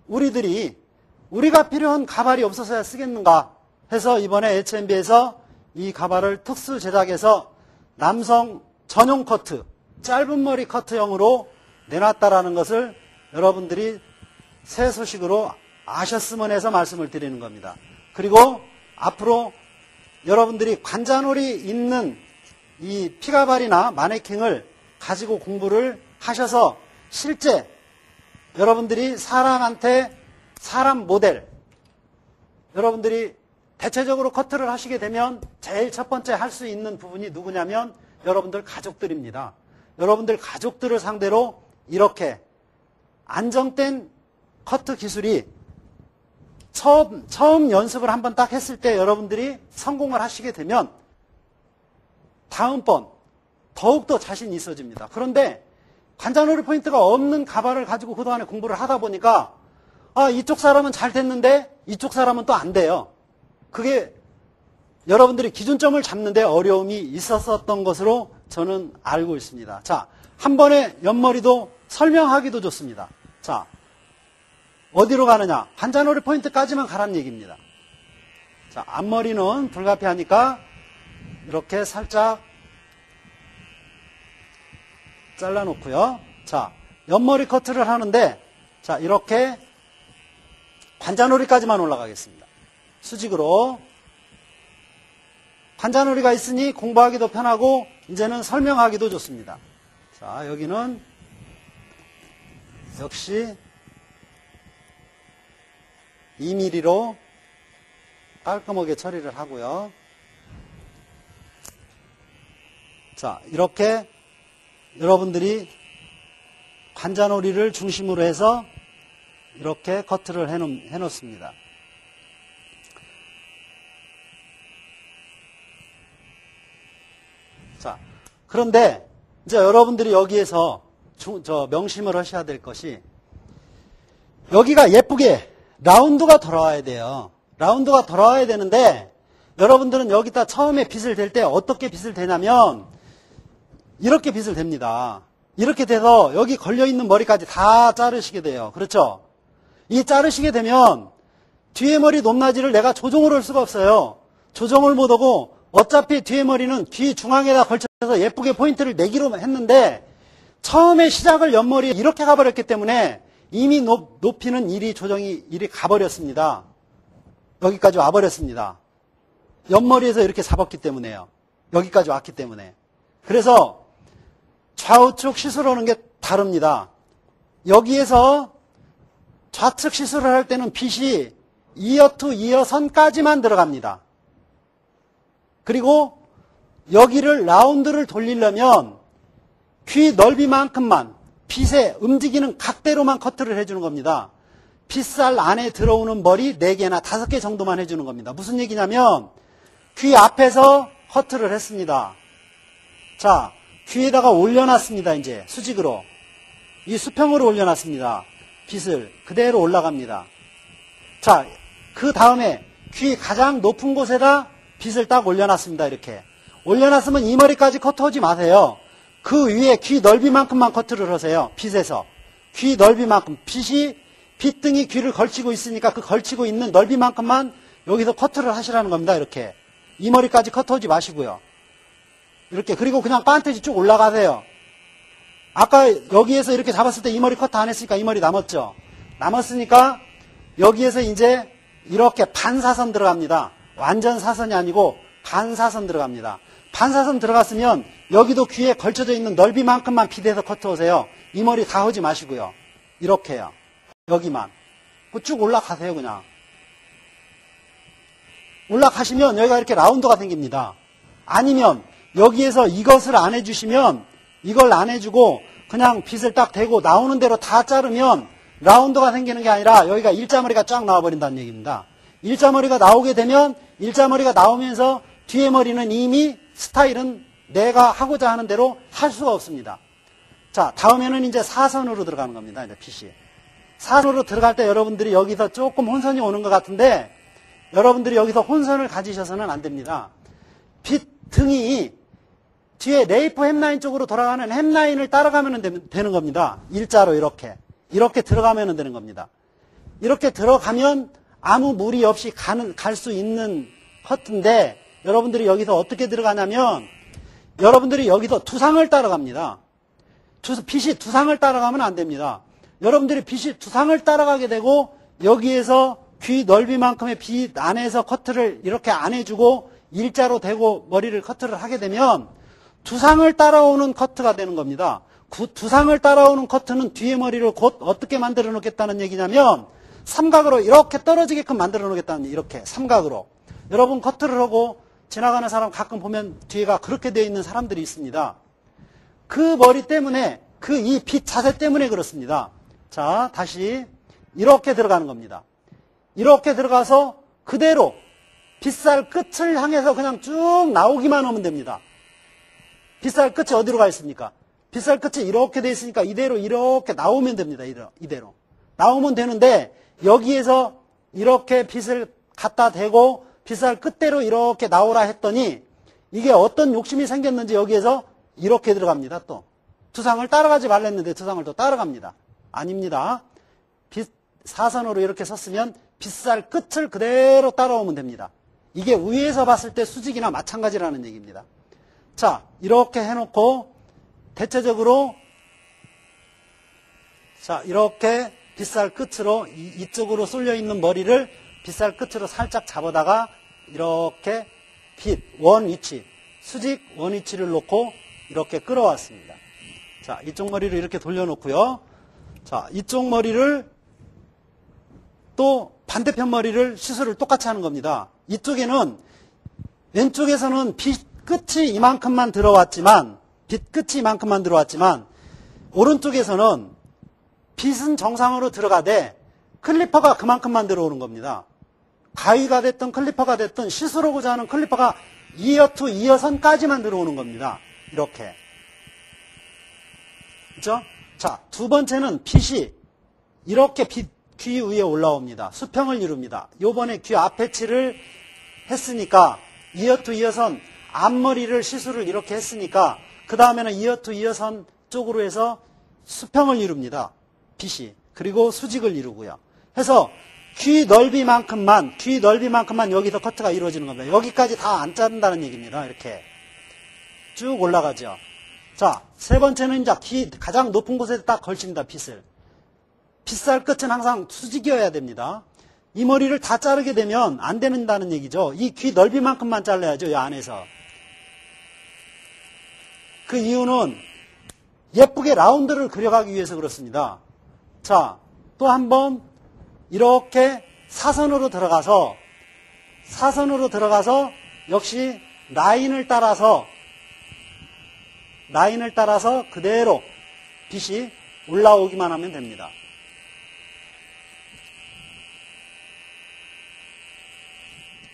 우리가 필요한 가발이 없어서야 쓰겠는가 해서 이번에 HMB에서 이 가발을 특수 제작해서 남성 전용 커트, 짧은 머리 커트형으로 내놨다라는 것을 여러분들이 새 소식으로 아셨으면 해서 말씀을 드리는 겁니다. 그리고 앞으로 여러분들이 관자놀이 있는 이 피가발이나 마네킹을 가지고 공부를 하셔서 실제 여러분들이 사람 모델, 여러분들이 대체적으로 커트를 하시게 되면 제일 첫 번째 할 수 있는 부분이 누구냐면 여러분들 가족들입니다. 여러분들 가족들을 상대로 이렇게 안정된 커트 기술이 처음 연습을 한번 딱 했을 때 여러분들이 성공을 하시게 되면 다음번 더욱더 자신이 있어집니다. 그런데 관자놀이 포인트가 없는 가발을 가지고 그동안에 공부를 하다 보니까 이쪽 사람은 잘 됐는데 이쪽 사람은 또 안 돼요. 그게 여러분들이 기준점을 잡는데 어려움이 있었던 것으로 저는 알고 있습니다. 자, 한 번에 옆머리도 설명하기도 좋습니다. 자, 어디로 가느냐? 관자놀이 포인트까지만 가라는 얘기입니다. 자, 앞머리는 불가피하니까 이렇게 살짝 잘라놓고요. 자, 옆머리 커트를 하는데 자, 이렇게 관자놀이까지만 올라가겠습니다. 수직으로. 관자놀이가 있으니 공부하기도 편하고 이제는 설명하기도 좋습니다. 자, 여기는 역시 2mm로 깔끔하게 처리를 하고요. 자, 이렇게 여러분들이 관자놀이를 중심으로 해서 이렇게 커트를 해놓습니다. 자, 그런데 이제 여러분들이 여기에서 명심을 하셔야 될 것이 여기가 예쁘게 라운드가 돌아와야 돼요. 라운드가 돌아와야 되는데 여러분들은 여기다 처음에 빗을 댈 때 어떻게 빗을 대냐면 이렇게 빗을 댑니다. 이렇게 돼서 여기 걸려있는 머리까지 다 자르시게 돼요. 그렇죠? 이 자르시게 되면 뒤에 머리 높낮이를 내가 조정을 할 수가 없어요. 조정을 못하고 어차피 뒤에 머리는 귀 중앙에다 걸쳐서 예쁘게 포인트를 내기로 했는데 처음에 시작을 옆머리에 이렇게 가버렸기 때문에 이미 높이는 일이 가버렸습니다. 여기까지 와버렸습니다. 옆머리에서 이렇게 잡았기 때문에요. 여기까지 왔기 때문에. 그래서 좌우측 시술을 하는 게 다릅니다. 여기에서 좌측 시술을 할 때는 빗이 이어 투 이어 선까지만 들어갑니다. 그리고 여기를 라운드를 돌리려면 귀 넓이만큼만 빗에 움직이는 각대로만 커트를 해주는 겁니다. 빗살 안에 들어오는 머리 4개나 5개 정도만 해주는 겁니다. 무슨 얘기냐면 귀 앞에서 커트를 했습니다. 자, 귀에다가 올려놨습니다. 이제 수직으로. 이 수평으로 올려놨습니다. 빗을 그대로 올라갑니다. 자, 그 다음에 귀 가장 높은 곳에다 빗을 딱 올려놨습니다. 이렇게. 올려놨으면 이 머리까지 커트하지 마세요. 그 위에 귀 넓이만큼만 커트를 하세요. 빗에서. 귀 넓이만큼. 빗등이 귀를 걸치고 있으니까 그 걸치고 있는 넓이만큼만 여기서 커트를 하시라는 겁니다. 이렇게. 이 머리까지 커트하지 마시고요. 이렇게. 그리고 그냥 반트지 쭉 올라가세요. 아까 여기에서 이렇게 잡았을 때 이 머리 커트 안 했으니까 이 머리 남았죠. 남았으니까 여기에서 이제 이렇게 반사선 들어갑니다. 완전 사선이 아니고 반사선 들어갑니다. 반사선 들어갔으면 여기도 귀에 걸쳐져 있는 넓이만큼만 빗에서 커트하세요. 이 머리 다 하지 마시고요. 이렇게요. 여기만. 쭉 올라가세요. 그냥. 올라가시면 여기가 이렇게 라운드가 생깁니다. 아니면 여기에서 이것을 안 해주시면 이걸 안 해주고 그냥 빗을 딱 대고 나오는 대로 다 자르면 라운드가 생기는 게 아니라 여기가 일자머리가 쫙 나와버린다는 얘기입니다. 일자머리가 나오게 되면 일자머리가 나오면서 뒤에 머리는 이미 스타일은 내가 하고자 하는 대로 할 수가 없습니다. 자, 다음에는 이제 사선으로 들어가는 겁니다. 이제 빗이. 사선으로 들어갈 때 여러분들이 여기서 조금 혼선이 오는 것 같은데 여러분들이 여기서 혼선을 가지셔서는 안 됩니다. 빗 등이 뒤에 레이프 햄라인 쪽으로 돌아가는 햄라인을 따라가면 되는 겁니다. 일자로 이렇게. 이렇게 들어가면 되는 겁니다. 이렇게 들어가면 아무 무리 없이 갈 수 있는 커트인데 여러분들이 여기서 어떻게 들어가냐면 여러분들이 여기서 두상을 따라갑니다. 빗이 두상을 따라가면 안 됩니다. 여러분들이 빗이 두상을 따라가게 되고 여기에서 귀 넓이만큼의 빗 안에서 커트를 이렇게 안 해주고 일자로 대고 머리를 커트를 하게 되면 두상을 따라오는 커트가 되는 겁니다. 두상을 따라오는 커트는 뒤에 머리를 곧 어떻게 만들어 놓겠다는 얘기냐면 삼각으로 이렇게 떨어지게끔 만들어 놓겠다는 이렇게 삼각으로. 여러분 커트를 하고 지나가는 사람 가끔 보면 뒤에가 그렇게 되어 있는 사람들이 있습니다. 그 머리 때문에 이 빗 자세 때문에 그렇습니다. 자, 다시 이렇게 들어가는 겁니다. 이렇게 들어가서 그대로 빗살 끝을 향해서 그냥 쭉 나오기만 하면 됩니다. 빗살 끝이 어디로 가 있습니까? 빗살 끝이 이렇게 돼 있으니까 이대로 이렇게 나오면 됩니다. 이대로. 나오면 되는데 여기에서 이렇게 빗을 갖다 대고 빗살 끝대로 이렇게 나오라 했더니 이게 어떤 욕심이 생겼는지 여기에서 이렇게 들어갑니다. 또 두상을 따라가지 말랬는데 두상을 또 따라갑니다. 아닙니다. 사선으로 이렇게 섰으면 빗살 끝을 그대로 따라오면 됩니다. 이게 위에서 봤을 때 수직이나 마찬가지라는 얘기입니다. 자, 이렇게 해놓고 대체적으로 자, 이렇게 빗살 끝으로 이쪽으로 쏠려 있는 머리를 빗살 끝으로 살짝 잡아다가 이렇게 원 위치, 수직 원 위치를 놓고 이렇게 끌어왔습니다. 자, 이쪽 머리를 이렇게 돌려놓고요. 자, 이쪽 머리를 또 반대편 머리를 시술을 똑같이 하는 겁니다. 이쪽에는 왼쪽에서는 빗 끝이 이만큼만 들어왔지만 오른쪽에서는 빗은 정상으로 들어가되 클리퍼가 그만큼만 들어오는 겁니다. 가위가 됐든 클리퍼가 됐든 시스루고자 하는 클리퍼가 이어 투 이어선까지만 들어오는 겁니다. 이렇게. 그렇죠? 자, 두 번째는 빗이 이렇게 귀 위에 올라옵니다. 수평을 이룹니다. 요번에 귀 앞에 칠을 했으니까 이어 투 이어선 앞머리를 시술을 이렇게 했으니까 그 다음에는 이어 투 이어선 쪽으로 해서 수평을 이룹니다. 빗이. 그리고 수직을 이루고요. 해서 귀 넓이만큼만 여기서 커트가 이루어지는 겁니다. 여기까지 다 안 자른다는 얘기입니다. 이렇게 쭉 올라가죠. 자, 세 번째는 이제 귀 가장 높은 곳에 딱 걸칩니다. 빗을. 빗살 끝은 항상 수직이어야 됩니다. 이 머리를 다 자르게 되면 안 된다는 얘기죠. 이 귀 넓이만큼만 잘라야죠. 이 안에서. 그 이유는 예쁘게 라운드를 그려가기 위해서 그렇습니다. 자, 또 한번 이렇게 사선으로 들어가서 역시 라인을 따라서 그대로 빗이 올라오기만 하면 됩니다.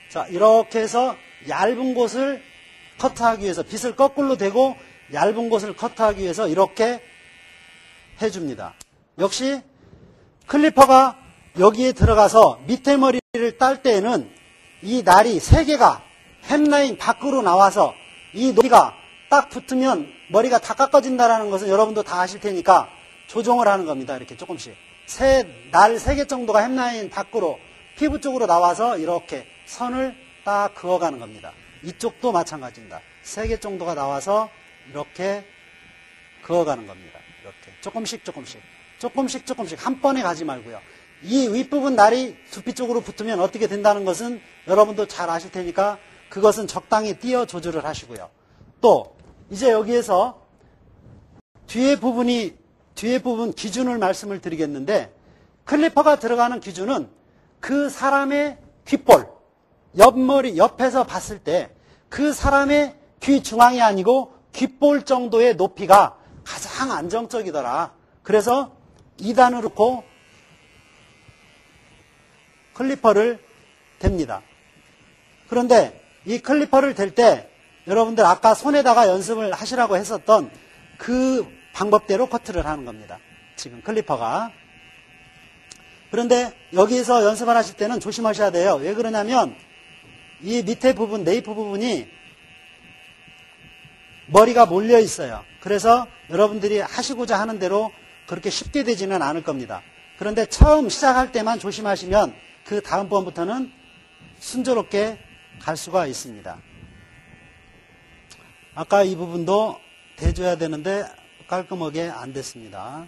자, 이렇게 해서 얇은 곳을 커트하기 위해서 빗을 거꾸로 대고 얇은 곳을 커트하기 위해서 이렇게 해줍니다. 역시 클리퍼가 여기에 들어가서 밑에 머리를 딸 때에는 이 날이 세 개가 햄라인 밖으로 나와서 이 높이가 딱 붙으면 머리가 다 깎아진다는 것은 여러분도 다 아실 테니까 조정을 하는 겁니다. 이렇게 조금씩. 날 세 개 정도가 햄라인 밖으로 피부 쪽으로 나와서 이렇게 선을 딱 그어가는 겁니다. 이쪽도 마찬가지입니다. 세 개 정도가 나와서 이렇게 그어가는 겁니다. 이렇게 조금씩 한 번에 가지 말고요. 이 윗부분 날이 두피 쪽으로 붙으면 어떻게 된다는 것은 여러분도 잘 아실 테니까 그것은 적당히 띄어 조절을 하시고요. 또 이제 여기에서 뒤에 부분 기준을 말씀을 드리겠는데, 클리퍼가 들어가는 기준은 그 사람의 귓볼, 옆머리 옆에서 봤을 때 그 사람의 귀 중앙이 아니고 귓볼 정도의 높이가 가장 안정적이더라. 그래서 2단을 넣고 클리퍼를 댑니다. 그런데 이 클리퍼를 댈 때 여러분들 아까 손에다가 연습을 하시라고 했었던 그 방법대로 커트를 하는 겁니다. 지금 클리퍼가. 그런데 여기서 연습을 하실 때는 조심하셔야 돼요. 왜 그러냐면 이 밑에 부분, 네이프 부분이 머리가 몰려 있어요. 그래서 여러분들이 하시고자 하는 대로 그렇게 쉽게 되지는 않을 겁니다. 그런데 처음 시작할 때만 조심하시면 그 다음번부터는 순조롭게 갈 수가 있습니다. 아까 이 부분도 대줘야 되는데 깔끔하게 안 됐습니다.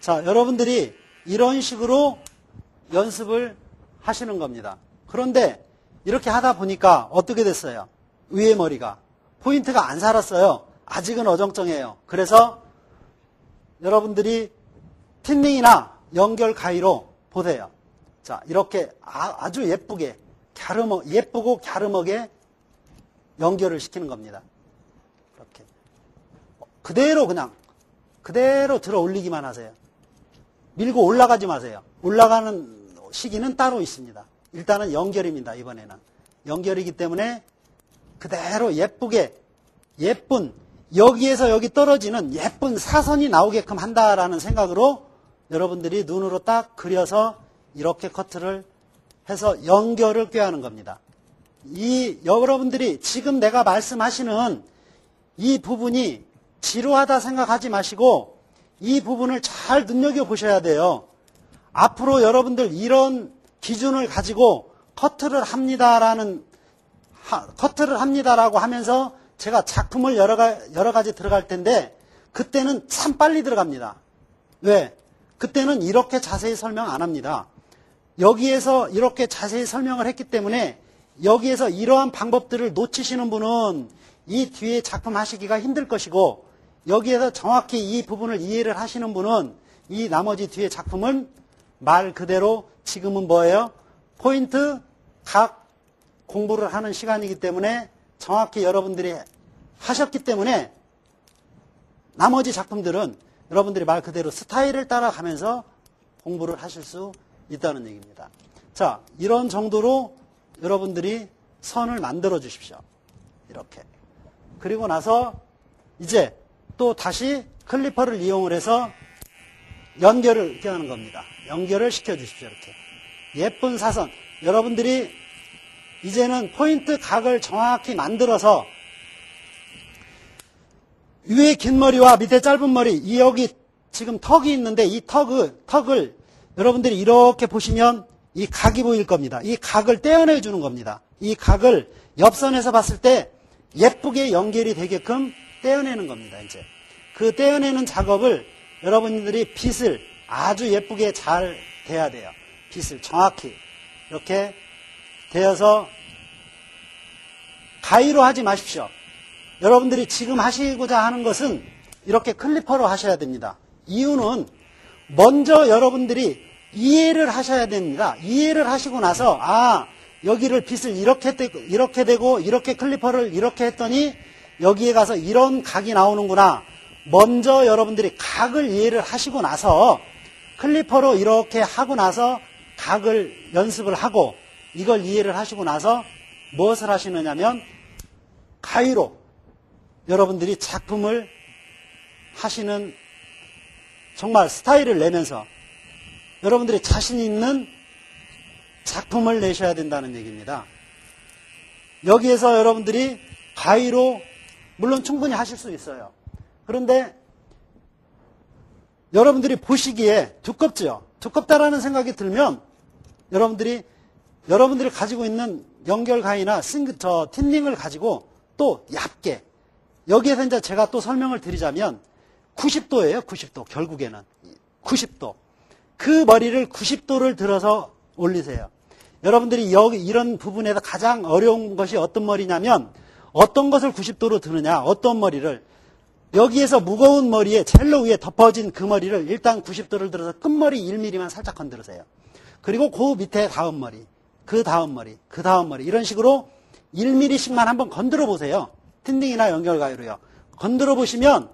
자, 여러분들이 이런 식으로 연습을 하시는 겁니다. 그런데 이렇게 하다 보니까 어떻게 됐어요? 위에 머리가 포인트가 안 살았어요. 아직은 어정쩡해요. 그래서 여러분들이 틴닝이나 연결 가위로 보세요. 자, 이렇게 아주 예쁘게 예쁘고 갸름하게 연결을 시키는 겁니다. 이렇게 그대로 들어 올리기만 하세요. 밀고 올라가지 마세요. 올라가는 시기는 따로 있습니다. 일단은 연결입니다. 이번에는 연결이기 때문에 그대로 예쁘게 여기에서 여기 떨어지는 예쁜 사선이 나오게끔 한다라는 생각으로 여러분들이 눈으로 딱 그려서 이렇게 커트를 해서 연결을 꾀하는 겁니다. 여러분들이 지금 내가 말씀하시는 이 부분이 지루하다 생각하지 마시고 이 부분을 잘 눈여겨보셔야 돼요. 앞으로 여러분들 이런 기준을 가지고 커트를 합니다라고 하면서 제가 작품을 여러 가지 들어갈 텐데 그때는 참 빨리 들어갑니다. 왜? 그때는 이렇게 자세히 설명 안 합니다. 여기에서 이렇게 자세히 설명을 했기 때문에 여기에서 이러한 방법들을 놓치시는 분은 이 뒤에 작품 하시기가 힘들 것이고 여기에서 정확히 이 부분을 이해를 하시는 분은 이 나머지 뒤에 작품은 말 그대로 지금은 뭐예요? 포인트, 각 공부를 하는 시간이기 때문에 정확히 여러분들이 하셨기 때문에 나머지 작품들은 여러분들이 말 그대로 스타일을 따라가면서 공부를 하실 수 있다는 얘기입니다. 자, 이런 정도로 여러분들이 선을 만들어 주십시오. 이렇게. 그리고 나서 이제 또 다시 클리퍼를 이용을 해서 연결을 이렇게 하는 겁니다. 연결을 시켜 주십시오. 이렇게. 예쁜 사선. 여러분들이 이제는 포인트 각을 정확히 만들어서 위에 긴 머리와 밑에 짧은 머리, 이 여기 지금 턱이 있는데 이 턱을 여러분들이 이렇게 보시면 이 각이 보일 겁니다. 이 각을 떼어내 주는 겁니다. 이 각을 옆선에서 봤을 때 예쁘게 연결이 되게끔 떼어내는 겁니다. 이제 그 떼어내는 작업을 여러분들이 빗을 아주 예쁘게 잘 대야 돼요. 빗을 정확히 이렇게 대어서 가위로 하지 마십시오. 여러분들이 지금 하시고자 하는 것은 이렇게 클리퍼로 하셔야 됩니다. 이유는 먼저 여러분들이 이해를 하셔야 됩니다. 이해를 하시고 나서 여기를 빗을 이렇게 대고 이렇게 클리퍼를 이렇게 했더니 여기에 가서 이런 각이 나오는구나. 먼저 여러분들이 각을 이해를 하시고 나서 클리퍼로 이렇게 하고 나서 각을 연습을 하고 이걸 이해를 하시고 나서 무엇을 하시느냐면 가위로 여러분들이 작품을 하시는 정말 스타일을 내면서 여러분들이 자신 있는 작품을 내셔야 된다는 얘기입니다. 여기에서 여러분들이 가위로 물론 충분히 하실 수 있어요. 그런데 여러분들이 보시기에 두껍죠. 두껍다라는 생각이 들면 여러분들이 가지고 있는 연결 가위나 틴닝을 가지고 또 얇게 여기에서 이제 제가 또 설명을 드리자면 90도예요. 90도. 결국에는 90도. 그 머리를 90도를 들어서 올리세요. 여러분들이 여기 이런 부분에서 가장 어려운 것이 어떤 머리냐면 어떤 것을 90도로 드느냐, 어떤 머리를 여기에서 무거운 머리에 젤로 위에 덮어진 그 머리를 일단 90도를 들어서 끝머리 1mm만 살짝 건드리세요. 그리고 그 밑에 다음 머리, 그 다음 머리, 그 다음 머리 이런 식으로 1mm씩만 한번 건드려 보세요. 틴딩이나 연결 가위로요. 건드려 보시면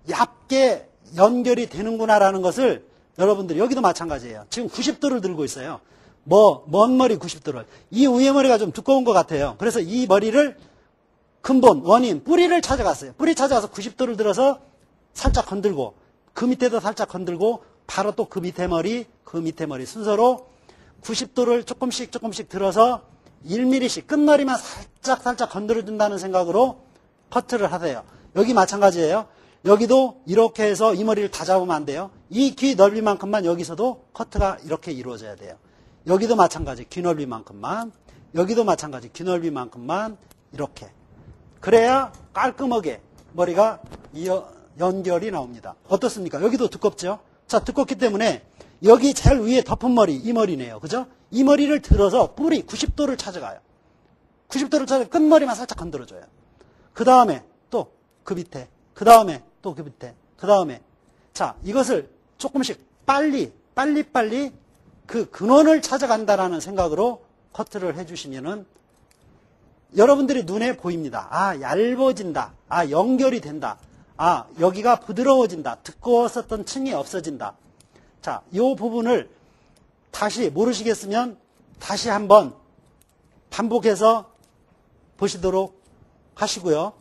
얇게 연결이 되는구나라는 것을 여러분들이 여기도 마찬가지예요. 지금 90도를 들고 있어요. 먼 머리 90도를. 이 위에 머리가 좀 두꺼운 것 같아요. 그래서 이 머리를 근본, 원인, 뿌리를 찾아갔어요. 뿌리 찾아가서 90도를 들어서 살짝 건들고 그 밑에도 살짝 건들고 바로 또 그 밑에 머리 순서로 90도를 조금씩 들어서 1mm씩 끝머리만 살짝 건드려준다는 생각으로 커트를 하세요. 여기 마찬가지예요. 여기도 이렇게 해서 이 머리를 다 잡으면 안 돼요. 이 귀 넓이만큼만 여기서도 커트가 이렇게 이루어져야 돼요. 여기도 마찬가지 귀 넓이만큼만, 여기도 마찬가지 귀 넓이만큼만 이렇게. 그래야 깔끔하게 머리가 연결이 나옵니다. 어떻습니까? 여기도 두껍죠? 자, 두껍기 때문에 여기 제일 위에 덮은 머리, 이 머리네요. 그죠? 이 머리를 들어서 뿌리 90도를 찾아가요. 90도를 찾아 끝머리만 살짝 건드려줘요. 그 다음에 또 그 밑에, 그 다음에 또 그 밑에, 그 다음에. 자, 이것을 조금씩 빨리 그 근원을 찾아간다라는 생각으로 커트를 해주시면은 여러분들이 눈에 보입니다. 얇아진다. 연결이 된다. 여기가 부드러워진다. 두꺼웠었던 층이 없어진다. 자, 이 부분을 다시 모르시겠으면 다시 한번 반복해서 보시도록 하시고요.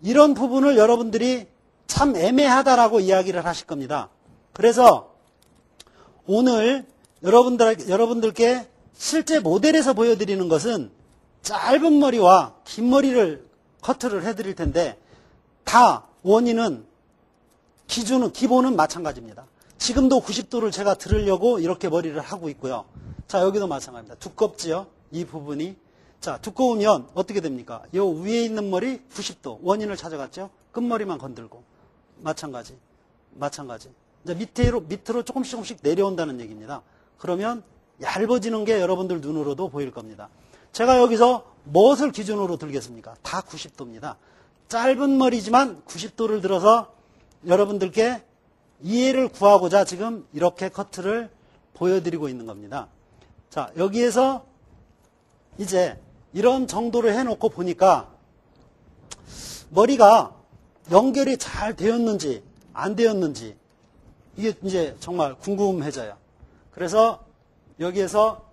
이런 부분을 여러분들이 참 애매하다라고 이야기를 하실 겁니다. 그래서 오늘 여러분들께 실제 모델에서 보여드리는 것은 짧은 머리와 긴 머리를 커트를 해드릴 텐데 다 원인은 기본은 마찬가지입니다. 지금도 90도를 제가 들으려고 이렇게 머리를 하고 있고요. 자, 여기도 마찬가지입니다. 두껍지요? 이 부분이. 자, 두꺼우면 어떻게 됩니까? 이 위에 있는 머리 90도. 원인을 찾아갔죠? 끝머리만 건들고. 마찬가지. 이제 밑으로 조금씩 내려온다는 얘기입니다. 그러면 얇아지는 게 여러분들 눈으로도 보일 겁니다. 제가 여기서 무엇을 기준으로 들겠습니까? 다 90도입니다. 짧은 머리지만 90도를 들어서 여러분들께 이해를 구하고자 지금 이렇게 커트를 보여드리고 있는 겁니다. 자, 여기에서 이제 이런 정도로 해놓고 보니까 머리가 연결이 잘 되었는지 안 되었는지 이게 이제 정말 궁금해져요. 그래서 여기에서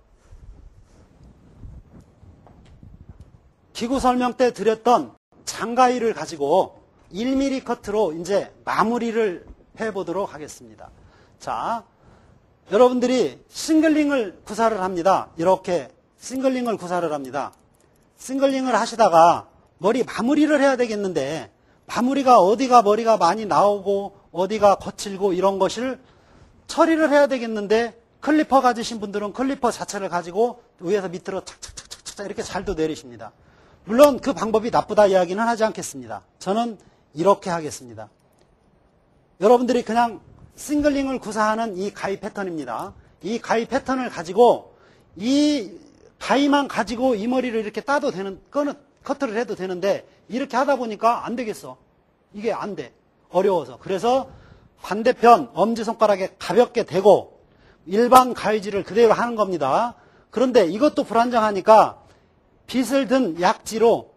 기구 설명 때 드렸던 장가위를 가지고 1mm 커트로 이제 마무리를 해보도록 하겠습니다. 자, 여러분들이 싱글링을 구사를 합니다. 이렇게 싱글링을 구사를 합니다. 싱글링을 하시다가 머리 마무리를 해야 되겠는데 마무리가 어디가 머리가 많이 나오고 어디가 거칠고 이런 것을 처리를 해야 되겠는데 클리퍼 가지신 분들은 클리퍼 자체를 가지고 위에서 밑으로 착착착착착 이렇게 잘도 내리십니다. 물론 그 방법이 나쁘다 이야기는 하지 않겠습니다. 저는 이렇게 하겠습니다. 여러분들이 그냥 싱글링을 구사하는 이 가위 패턴입니다. 이 가위 패턴을 가지고 이 가위만 가지고 이 머리를 이렇게 따도 되는, 커트를 해도 되는데 이렇게 하다 보니까 안 되겠어. 이게 안 돼. 어려워서. 그래서 반대편 엄지손가락에 가볍게 대고 일반 가위질을 그대로 하는 겁니다. 그런데 이것도 불안정하니까 빗을 든 약지로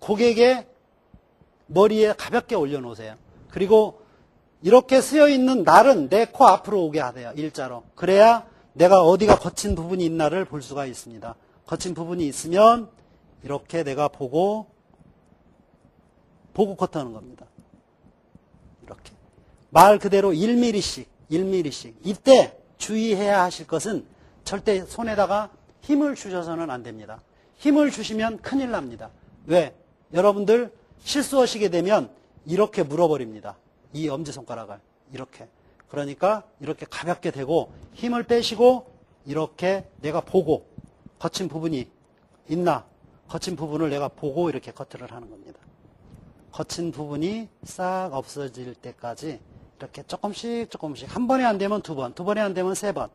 고객의 머리에 가볍게 올려놓으세요. 그리고 이렇게 쓰여있는 날은 내 코 앞으로 오게 하세요. 일자로. 그래야 내가 어디가 거친 부분이 있나를 볼 수가 있습니다. 거친 부분이 있으면 이렇게 내가 보고 커트하는 겁니다. 이렇게. 말 그대로 1mm씩. 이때 주의해야 하실 것은 절대 손에다가 힘을 주셔서는 안 됩니다. 힘을 주시면 큰일 납니다. 왜? 여러분들 실수하시게 되면 이렇게 물어버립니다. 이 엄지손가락을. 이렇게. 그러니까 이렇게 가볍게 대고 힘을 빼시고 이렇게 내가 보고 거친 부분이 있나? 거친 부분을 내가 보고 이렇게 커트를 하는 겁니다. 거친 부분이 싹 없어질 때까지 이렇게 조금씩 한 번에 안 되면 두 번에 안 되면 세 번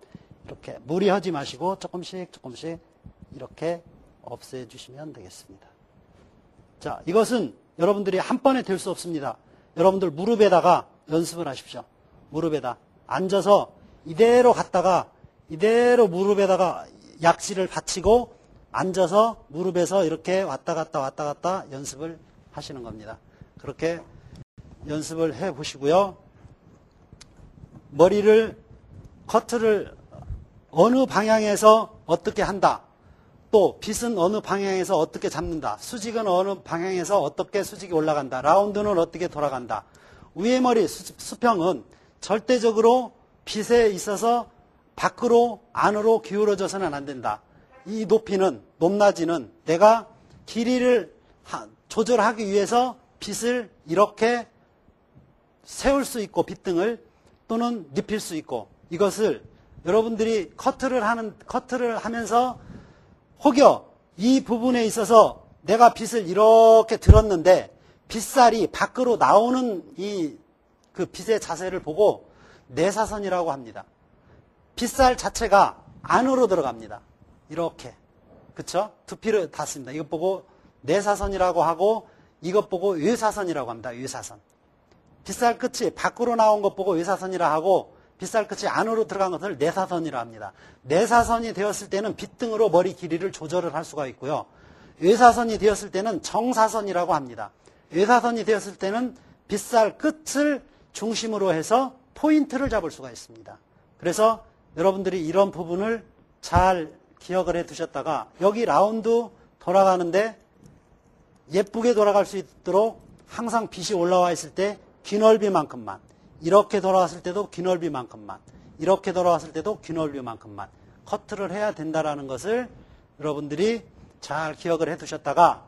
이렇게 무리하지 마시고 조금씩 이렇게 없애주시면 되겠습니다. 자, 이것은 여러분들이 한 번에 될 수 없습니다. 여러분들 무릎에다가 연습을 하십시오. 무릎에다 앉아서 이대로 갔다가 이대로 무릎에다가 약지를 받치고 앉아서 무릎에서 이렇게 왔다 갔다 연습을 하시는 겁니다. 그렇게 연습을 해 보시고요. 머리를 커트를 어느 방향에서 어떻게 한다. 또 빗은 어느 방향에서 어떻게 잡는다. 수직은 어느 방향에서 어떻게 수직이 올라간다. 라운드는 어떻게 돌아간다. 위에 머리 수평은 절대적으로 빗에 있어서 밖으로 안으로 기울어져서는 안 된다. 이 높이는 높낮이는 내가 길이를 조절하기 위해서 빗을 이렇게 세울 수 있고 빗등을 또는 눕힐 수 있고 이것을 여러분들이 커트를 하면서 혹여 이 부분에 있어서 내가 빗을 이렇게 들었는데 빗살이 밖으로 나오는 그 빗의 자세를 보고 내사선이라고 합니다. 빗살 자체가 안으로 들어갑니다. 이렇게. 그쵸? 두피를 닿습니다. 이것 보고 내사선이라고 하고 이것 보고 외사선이라고 합니다. 외사선. 빗살 끝이 밖으로 나온 것 보고 외사선이라 하고 빗살 끝이 안으로 들어간 것을 내사선이라 합니다. 내사선이 되었을 때는 빗등으로 머리 길이를 조절을 할 수가 있고요. 외사선이 되었을 때는 정사선이라고 합니다. 외사선이 되었을 때는 빗살 끝을 중심으로 해서 포인트를 잡을 수가 있습니다. 그래서 여러분들이 이런 부분을 잘 기억을 해 두셨다가 여기 라운드 돌아가는데 예쁘게 돌아갈 수 있도록 항상 빗이 올라와 있을 때 귀넓이만큼만 이렇게 돌아왔을 때도 귀넓이만큼만 이렇게 돌아왔을 때도 귀넓이만큼만 커트를 해야 된다는 것을 여러분들이 잘 기억을 해 두셨다가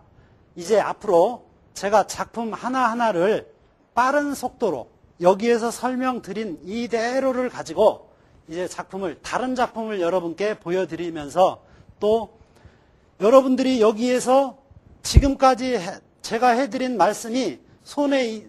이제 앞으로 제가 작품 하나하나를 빠른 속도로 여기에서 설명드린 이대로를 가지고 이제 다른 작품을 여러분께 보여드리면서 또 여러분들이 여기에서 지금까지 제가 해드린 말씀이 손에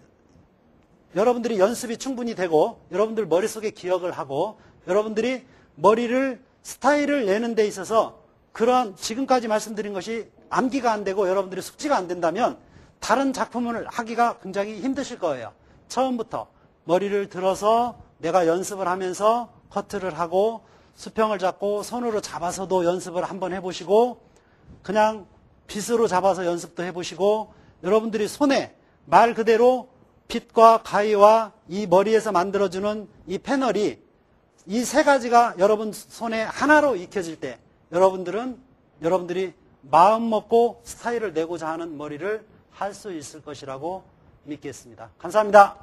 여러분들이 연습이 충분히 되고 여러분들 머릿속에 기억을 하고 여러분들이 머리를 스타일을 내는 데 있어서 그런 지금까지 말씀드린 것이 암기가 안 되고 여러분들이 숙지가 안 된다면 다른 작품을 하기가 굉장히 힘드실 거예요. 처음부터 머리를 들어서 내가 연습을 하면서 커트를 하고 수평을 잡고 손으로 잡아서도 연습을 한번 해보시고 그냥 빗으로 잡아서 연습도 해보시고 여러분들이 손에 말 그대로 핏과 가위와 이 머리에서 만들어주는 이 패널이 이 세 가지가 여러분 손에 하나로 익혀질 때 여러분들이 마음 먹고 스타일을 내고자 하는 머리를 할 수 있을 것이라고 믿겠습니다. 감사합니다.